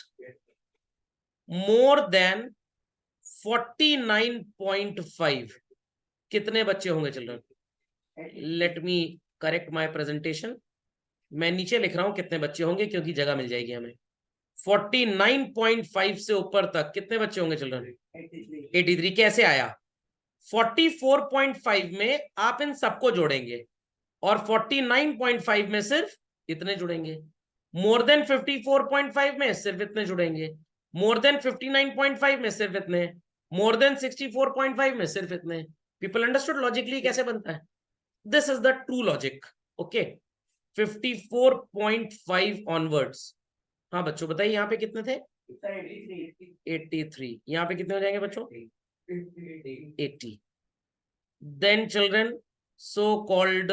मोर देन 49.5 कितने बच्चे होंगे children? Let me correct my presentation. मैं नीचे लिख रहा हूं कितने बच्चे होंगे क्योंकि जगह मिल जाएगी हमें। 49.5 से ऊपर तक कितने बच्चे होंगे चिल्ड्रन? 83। कैसे आया? 44.5 में आप इन सबको जोड़ेंगे और 49.5 में सिर्फ इतने जुड़ेंगे। मोर देन 54.5 में सिर्फ इतने जुड़ेंगे। मोर देन 59.5 में सिर्फ इतने। मोर देन 64.5 में सिर्फ इतने। पीपल अंडरस्टूड लॉजिकली कैसे बनता है? This is the true logic. Okay, 54.5 onwards. हाँ बच्चों बताइए यहाँ पे कितने थे? 83। यहाँ पे कितने हो जाएंगे बच्चों? 80। देन चिल्ड्रन सो कॉल्ड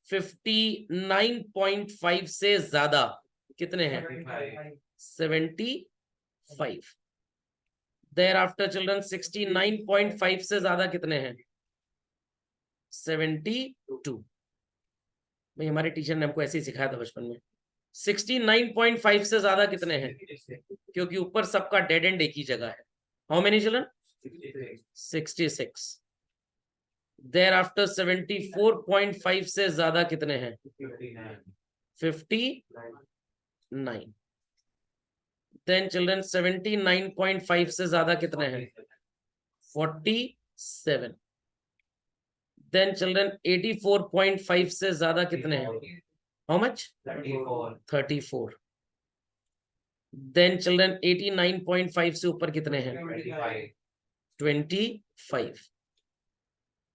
59.5 से ज्यादा कितने हैं? 75। देयर आफ्टर चिल्ड्रन 69.5 से ज्यादा कितने हैं? 72। भाई हमारे टीचर ने हमको ऐसे ही सिखाया था बचपन में। 69.5 से ज्यादा कितने हैं? क्योंकि ऊपर सबका डेड एंड एक ही जगह है। How many children? 66। Thereafter 74.5 से ज्यादा कितने हैं? 59। देन चिल्ड्रन 79.5 से ज्यादा कितने हैं? 47। देन चिल्ड्रन 84.5 से ज्यादा कितने हैं? How much? 34। देन चिल्ड्रन 89.5 से ऊपर कितने हैं? 25।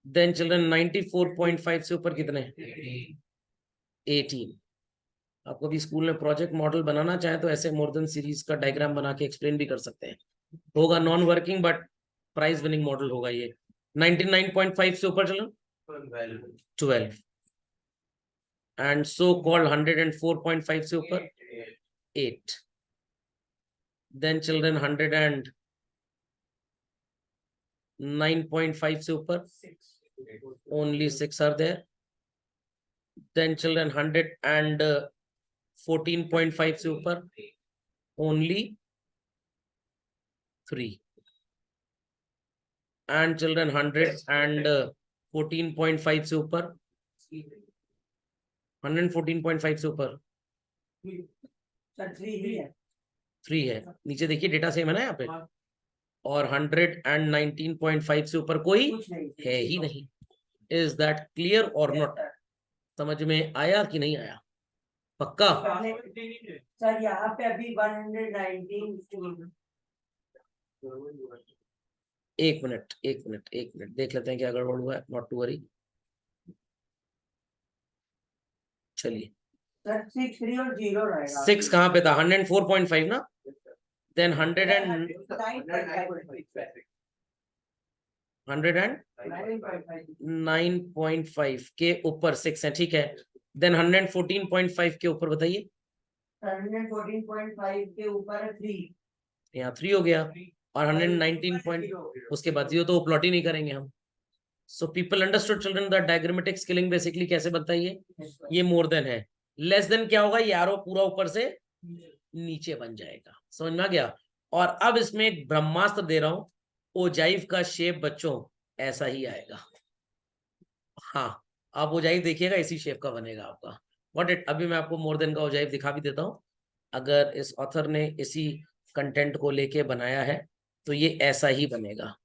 देन चिल्ड्रन 94.5 से ऊपर कितने हैं? 18। आपको भी स्कूल में प्रोजेक्ट मॉडल बनाना चाहे तो ऐसे मोर देन सीरीज का डायग्राम बना के एक्सप्लेन भी कर सकते हैं। होगा non working but prize winning model होगा ये। 99.5 से ऊपर चलो 12 एंड सो कॉल्ड 104.5 से ऊपर 8। देन चिल्ड्रन 109.5 से ऊपर only 6 are there. Then children 114.5 से ऊपर only 3. And children 114.5 से ऊपर 114.5 से ऊपर 3 है। नीचे देखिए डेटा सेम है ना यहाँ पे। और 119.5 से ऊपर कोई है ही नहीं। इज दैट क्लियर और नॉट? समझ में आया कि नहीं आया? पक्का? सर यहाँ पे अभी 119 एक मिनट देख लेते हैं क्या गड़बड़ हुआ है। Not to worry. चलिए 6 और 0 रहेगा। 6 कहाँ पे था? 104.5 ना। देन 109.5 के ऊपर 6 है, ठीक है। देन 114.5 के ऊपर बताइए। 114.5 के ऊपर 3, यहाँ 3 हो गया। और 119. उसके बाद 0 तो प्लॉट ही नहीं करेंगे हम। So people understood children the diagrammatic scaling basically कैसे बनता है ये मोर देन है। लेस देन क्या होगा? ये आरो पूरा ऊपर से नीचे बन जाएगा। समझ में आ गया? और अब इसमें एक ब्रह्मास्त्र दे रहा हूं। ओजाइव का शेप बच्चों ऐसा ही आएगा। हाँ, आप ओजाइव देखिएगा इसी शेप का बनेगा आपका। What it. अभी मैं आपको मोर देन का ओजाइव दिखा भी देता हूं। अगर इस ऑथर ने इसी कंटेंट को लेके बनाया है तो ये ऐसा ही बनेगा।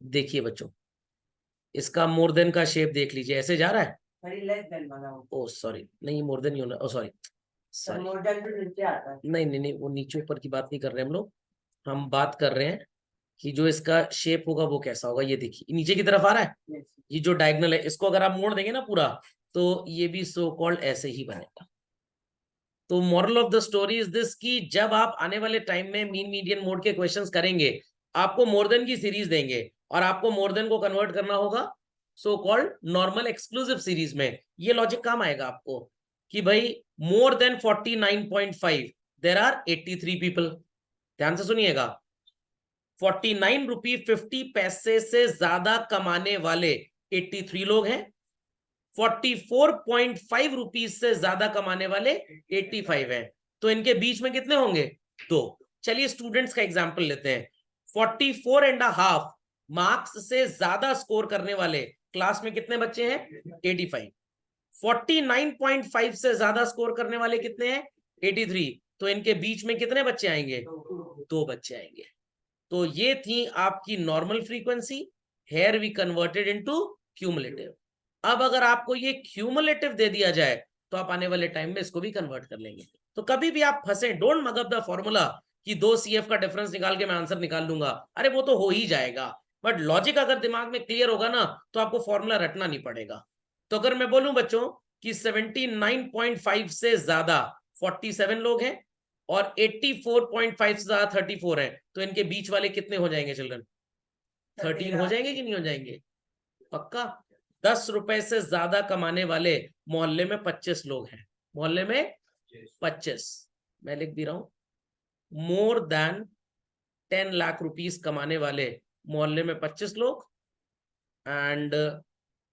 देखिए बच्चों, इसका मोर देन का शेप देख लीजिए, ऐसे जा रहा है। ओ सॉरी, नहीं मोर देन यूनिट, ओ सॉरी नहीं, वो नीचे ऊपर की बात नहीं कर रहे हम लोग। हम बात कर रहे हैं कि जो इसका शेप होगा वो कैसा होगा। ये देखिए नीचे की तरफ आ रहा है। ये जो डायगोनल है इसको अगर आप मोड़ देंगे ना पूरा, तो ये भी सो कॉल्ड ऐसे ही बनेगा। तो moral of the story is this कि जब आप आने वाले टाइम में मीन मीडियन मोड के क्वेश्चंस करेंगे, आपको मोर देन की सीरीज देंगे और आपको मोर देन को कन्वर्ट करना होगा so called normal exclusive series में। ये लॉजिक काम आएगा आपको कि भाई more than 49.5 there are 83 people. ध्यान से सुनिएगा, 49 रुपये 50 पैसे से ज्यादा कमाने वाले 83 लोग हैं। 44.5 रुपीज से ज्यादा कमाने वाले 85 हैं। तो इनके बीच में कितने होंगे? 2। चलिए स्टूडेंट्स का एग्जांपल लेते हैं। 44.5 मार्क्स से ज्यादा स्कोर करने वाले क्लास में कितने बच्चे हैं? 85। 49.5 से ज्यादा स्कोर करने वाले कितने हैं? 83। तो इनके बीच में कितने बच्चे आएंगे? 2 बच्चे आएंगे। तो ये थी आपकी normal frequency. Here we converted into cumulative. अब अगर आपको ये क्यूमुलेटिव दे दिया जाए तो आप आने वाले टाइम में इसको भी कन्वर्ट कर लेंगे। तो कभी भी आप फंसे, don't mug up the formula कि 2 CF का डिफरेंस निकाल के मैं आंसर निकाल लूंगा। अरे वो तो हो ही जाएगा, बट लॉजिक अगर दिमाग में क्लियर होगा ना तो आपको फॉर्मूला रटना नहीं पड़ेगा। तो अगर मैं बोलूं बच्चों कि 79.5 से ज्यादा 47 लोग हैं और 84.5 से ज्यादा 34 हैं, तो इनके बीच वाले कितने हो जाएंगे चिल्ड्रन? 13 हो जाएंगे कि नहीं हो जाएंगे? पक्का? 10 रुपए से ज्यादा कमाने वाले मोहल्ले में 25 लोग हैं। मोहल्ले में 25, मैं लिख भी रहा हूं, मोर देन 10 लाख रुपीस कमाने वाले मोहल्ले में 25 लोग, एंड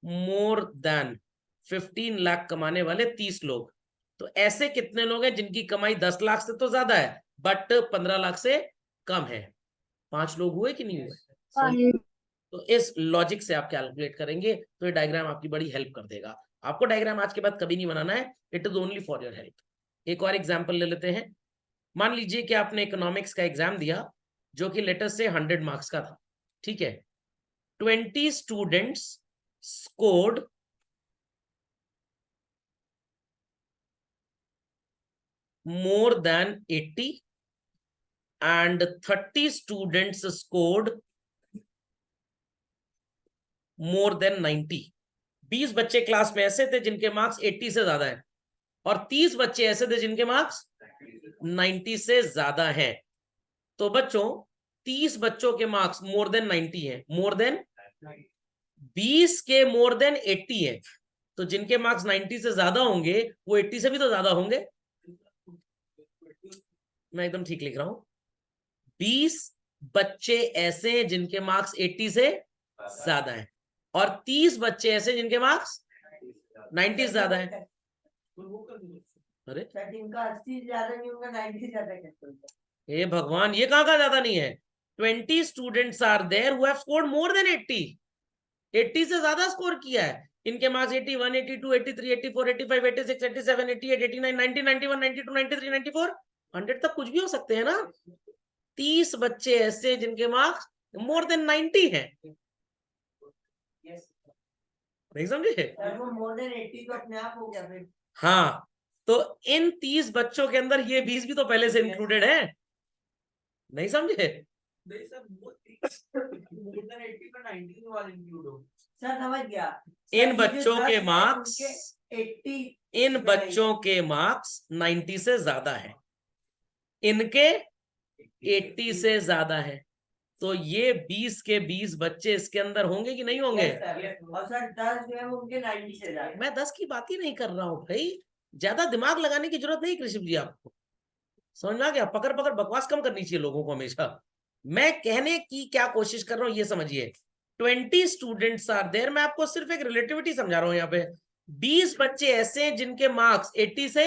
मोर देन 15 लाख कमाने वाले 30 लोग। तो ऐसे कितने लोग हैं जिनकी कमाई 10 लाख से तो ज्यादा है बट 15 लाख से कम है? 5 लोग हुए कि नहीं हुए? तो इस लॉजिक से आप कैलकुलेट करेंगे तो ये डायग्राम आपकी बड़ी हेल्प कर देगा। आपको डायग्राम आज के बाद कभी नहीं बनाना है, it is only for your help. एक और एग्जांपल ले लेते हैं। मान लीजिए कि आपने इकोनॉमिक्स का एग्जाम दिया जो कि लेटेस्ट से 100 मार्क्स का था, ठीक है। 20 students scored more than 80 and 30 students scored more than 90। 20 बच्चे क्लास में ऐसे थे जिनके मार्क्स 80 से ज्यादा हैं और 30 बच्चे ऐसे थे जिनके मार्क्स 90 से ज्यादा हैं। तो बच्चों 30 बच्चों के मार्क्स मोर देन 90 हैं, मोर देन 20 के मोर देन 80 हैं, तो जिनके मार्क्स 90 से ज्यादा होंगे वो 80 से भी तो ज्यादा होंगे। मैं एकदम ठीक लिख रहा हूं। 20 बच्चे ऐसे हैं जिनके मार्क्स 80 से ज्यादा हैं और 30 बच्चे ऐसे जिनके मार्क्स 90 से ज्यादा हैं। अरे इनका 80 ज्यादा नहीं होगा, 90 ज्यादा कैसे होगा? हे भगवान, ये कहां का ज्यादा नहीं है? 20 students are there who have scored more than 80। 80 से ज्यादा स्कोर किया है। इनके मार्क्स 81, 82, 83, 84, 85, 86, 87, 88, 89, 90, 91, 92, 93, 94, 100 तक कुछ भी हो सकते हैं ना। 30 बच्चे ऐसे जिनके मार्क्स मोर देन 90 हैं। नहीं समझे? वो मोर देन 80 तो अपने आप हो गया फिर। हाँ, तो इन 30 बच्चों के अंदर ये 20 भी तो पहले से इंक्लूडेड है। नहीं समझे? सर समझ गया। इन बच्चों के मार्क्स 80, इन बच्चों के मार्क्स 90 से ज्यादा है, इनके 80 से ज्यादा है। तो ये 20 के 20 बच्चे इसके अंदर होंगे कि नहीं होंगे? और सर 10 जो है वो उनके 90 से ज्यादा। मैं 10 की बात ही नहीं कर रहा हूं भाई, ज्यादा दिमाग लगाने की जरूरत नहीं कृषि जी, आपको समझ में आ गया? पकड़ पकड़ बकवास कम करनी चाहिए लोगों को हमेशा। मैं कहने की क्या कोशिश कर रहा हूं ये समझिए। 20 स्टूडेंट्स आर देयर, मैं आपको सिर्फ एक रिलेटिविटी समझा रहा हूं। यहाँ पे 20 बच्चे ऐसे हैं जिनके मार्क्स 80 से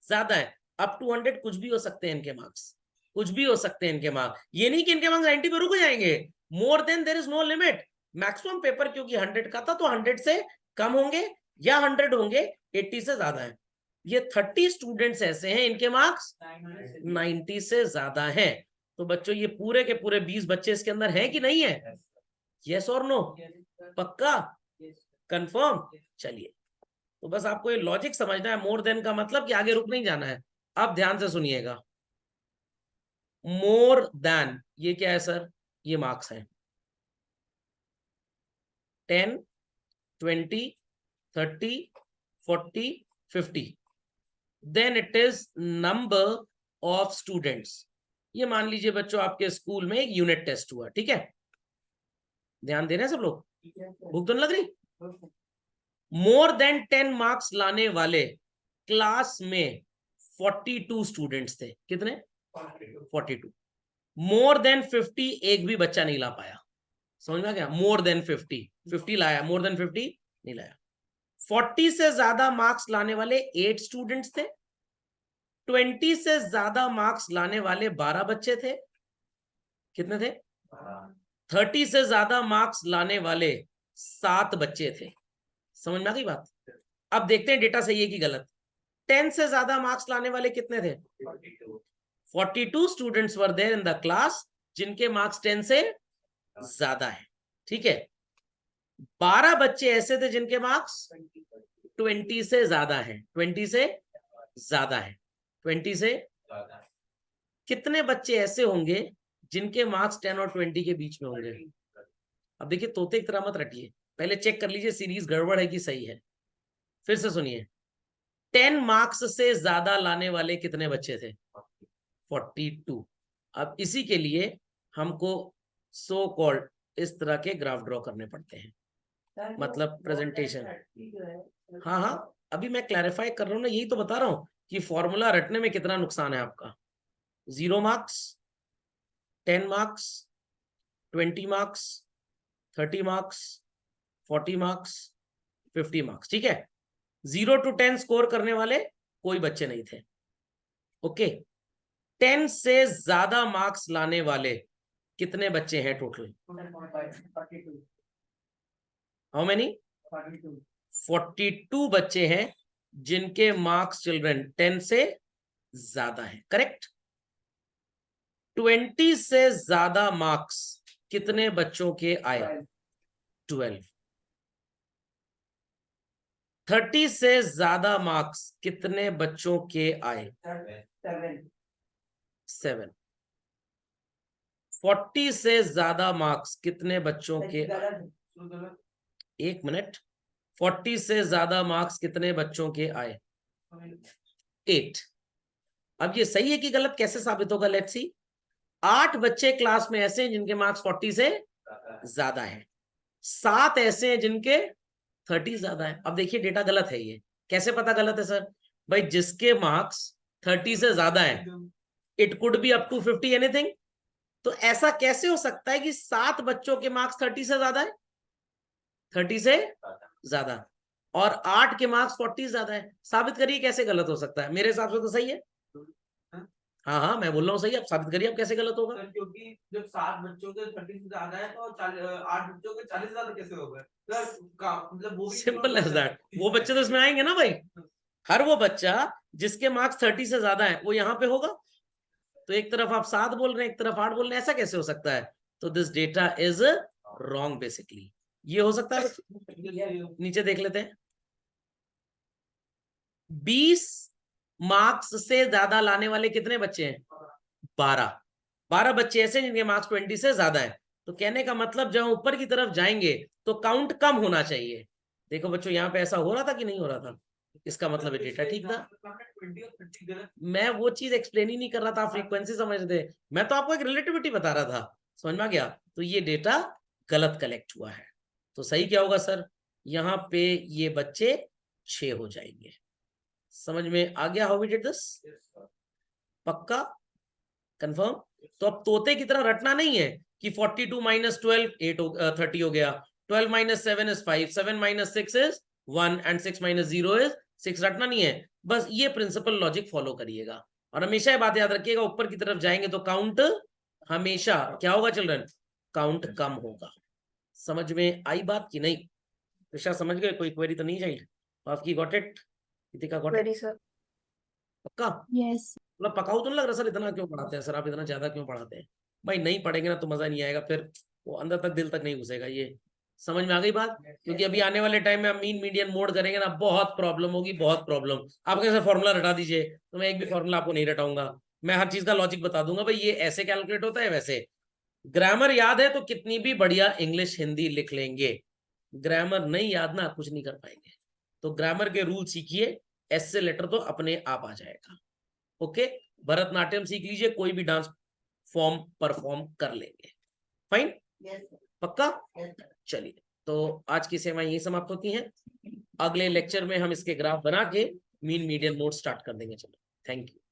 ज्यादा है। अप टू 100 कुछ भी हो सकते हैं इनके मार्क्स, कुछ भी हो सकते हैं इनके मार्क्स। ये नहीं कि इनके मार्क्स 90 पे रुक जाएंगे। More than there is no limit. Maximum paper क्योंकि 100 का था तो 100 से कम होंगे या 100 होंगे, 80 से ज्यादा है। ये 30 स्टूडेंट्स ऐसे हैं इनके मार्क्स 90 से ज्यादा हैं। तो बच्चों ये पूरे के पूरे 20 बच्चे इसके अंदर हैं कि नहीं है? यस और नो? पक्का? कंफर्म? चलिए, तो बस आपको ये लॉजिक समझना है। मोर देन का मतलब कि आगे रुक नहीं जाना है। अब ध्यान से सुनिएगा। मोर देन ये क्या है सर? ये मार्क्स हैं 10, 20, 30, 40, 50। Then it is number of students. ये मान लीजिए बच्चों आपके स्कूल में एक यूनिट टेस्ट हुआ, ठीक है? ध्यान दे रहे हैं सब लोग? भूख तो नहीं लग रही? मोर देन 10 मार्क्स लाने वाले क्लास में 42 स्टूडेंट्स थे। कितने? 42। मोर देन 50 एक भी बच्चा नहीं ला पाया। समझ में आ गया? मोर देन 50 लाया, मोर देन 50 नहीं लाया। 40 से ज्यादा मार्क्स लाने वाले 8 स्टूडेंट्स थे। 20 से ज्यादा मार्क्स लाने वाले 12 बच्चे थे। कितने थे? 30 से ज्यादा मार्क्स लाने वाले 7 बच्चे थे। समझ में आ गई बात? अब देखते हैं डेटा सही है कि गलत। 10 से ज्यादा मार्क्स लाने वाले कितने थे? 42 students were there in the class जिनके मार्क्स 10 से ज्यादा है। ठीक है, 12 बच्चे ऐसे थे जिनके मार्क्स 20 से ज्यादा है। 20 से ज्यादा है। 20 से कितने बच्चे ऐसे होंगे जिनके मार्क्स 10 और 20 के बीच में होंगे? अब देखिए, तोते की तरह मत रटिए, पहले चेक कर लीजिए सीरीज गड़बड़ है कि सही है। फिर से सुनिए, 10 मार्क्स से ज्यादा लाने वाले कितने बच्चे थे? 42। अब इसी के लिए हमको सो कॉल्ड इस तरह के ग्राफ ड्रॉ करने पड़ते हैं, सर, मतलब प्रेजेंटेशन। 30 जो है, हाँ हाँ, अभी मैं क्लैरिफाई कर रहा हूँ ना, यही तो बता रहा हूं कि फॉर्मूला रटने में कितना नुकसान है आपका। 0 marks, 10 marks, 20 marks, 30 marks, 40 marks, 50 marks. ठीक है, 0 to 10 स्कोर करने वाले कोई बच्चे नहीं थे। ओके, 10 से ज्यादा मार्क्स लाने वाले कितने बच्चे हैं टोटल? 42 how many? 42 42 बच्चे हैं जिनके मार्क्स चिल्ड्रन 10 से ज्यादा है। करेक्ट। 20 से ज्यादा मार्क्स कितने बच्चों के आए? 12। 30 से ज्यादा मार्क्स कितने बच्चों के आए? 7। 40 से ज्यादा मार्क्स कितने बच्चों के? एक मिनट, 40 से ज्यादा मार्क्स कितने बच्चों के आए? 8। अब ये सही है कि गलत, कैसे साबित होगा? Let's see. 8 बच्चे क्लास में ऐसे हैं जिनके मार्क्स 40 से ज्यादा है, 7 ऐसे हैं जिनके 30 ज्यादा है। अब देखिए डेटा गलत है। ये कैसे पता गलत है सर? भाई जिसके मार्क्स 30 से ज्यादा है, it could be up to 50 anything. तो ऐसा कैसे हो सकता है कि 7 बच्चों के मार्क्स 30 से ज्यादा है, 30 से ज्यादा, और 8 के मार्क्स 40 ज्यादा है? साबित करिए कैसे गलत हो सकता है। मेरे हिसाब से तो सही है। हाँ हाँ, मैं बोल रहा हूँ सही है। आप साबित करिए, अब कैसे गलत होगा? सर क्योंकि जब 7 बच्चों के 30 से ज्यादा है तो 8 बच्चों के 40 से ज्यादा कैसे हो गए? मतलब वो भी सिंपल एज दैट। वो बच्चे तो इसमें आएंगे ना भाई। हर वो बच्चा जिसके मार्क्स 30 से ज्यादा है वो यहाँ पे होगा। तो एक तरफ आप 7 बोल रहे हैं, एक तरफ 8 बोल रहे हैं, ऐसा कैसे हो सकता है? तो this data is wrong basically. ये हो सकता है। नीचे देख लेते हैं। 20 मार्क्स से ज्यादा लाने वाले कितने बच्चे हैं? 12 बच्चे ऐसे जिनके मार्क्स 20 से ज्यादा है। तो कहने का मतलब जब हम ऊपर की तरफ जाएंगे तो काउंट कम होना चाहिए। देखो बच्चों, यहाँ पे ऐसा हो रहा था कि नहीं हो रहा था? इसका मतलब है डेटा ठीक था। मैं वो चीज एक्सप्लेन ही नहीं कर रहा था, फ्रीक्वेंसी समझ रहे थे। मैं तो आपको एक रिलेटिविटी बता रहा था। समझ में आ गया? तो ये डेटा गलत कलेक्ट हुआ है। तो सही क्या होगा सर? यहाँ पे ये बच्चे 6 हो जाएंगे। समझ में आ गया हाउ वी डिड दिस? पक्का? कंफर्म? तो अब तोते की तरह रटना नहीं है कि 42 माइनस 12 30 हो गया, 12 minus 7 is 5, 7 minus 6 is 1 and 6 minus 0 is 6। रटना नहीं है, बस ये प्रिंसिपल लॉजिक फॉलो करिएगा। और हमेशा ये बात याद रखिएगा, ऊपर की तरफ जाएंगे तो काउंट हमेशा क्या होगा चिल्ड्रन? काउंट कम होगा। समझ में आई बात कि नहीं? ऋषा समझ गए? कोई क्वेरी तो नहीं चाहिए आपकी? Got it? Kritika got it? Very sir. पक्का? यस मतलब पकाऊ तो नहीं लग रहा सर? इतना क्यों पढ़ाते हैं सर आप? इतना ज्यादा क्यों पढ़ाते हैं भाई? नहीं पढ़ेंगे ना तो मजा नहीं आएगा, फिर वो अंदर तक दिल तक नहीं घुसेगा। ये समझ में आ गई बात? क्योंकि अभी आने वाले टाइम में हम मीन मीडियन मोड करेंगे ना, बहुत प्रॉब्लम होगी, बहुत प्रॉब्लम। आप कैसे फॉर्मूला रटा दीजिए, तो मैं एक भी फॉर्मूला आपको नहीं रटाऊंगा। मैं हर चीज का लॉजिक बता दूंगा, भाई ये ऐसे कैलकुलेट होता है, वैसे। ग्रामर याद है तो कितनी भी बढ़िया इंग्लिश हिंदी लिख लेंगे। ग्रामर नहीं याद ना, कुछ नहीं कर पाएंगे। तो ग्रामर के रूल सीखिए, एस से लेटर तो अपने आप आ जाएगा। ओके, भरतनाट्यम सीख लीजिए, कोई भी डांस फॉर्म परफॉर्म कर लेंगे। फाइन? पक्का? चलिए, तो आज की सेवाएं यही समाप्त होती हैं। अगले लेक्चर में हम इसके ग्राफ बना के मीन मीडियन मोड स्टार्ट कर देंगे। चलो, थैंक यू।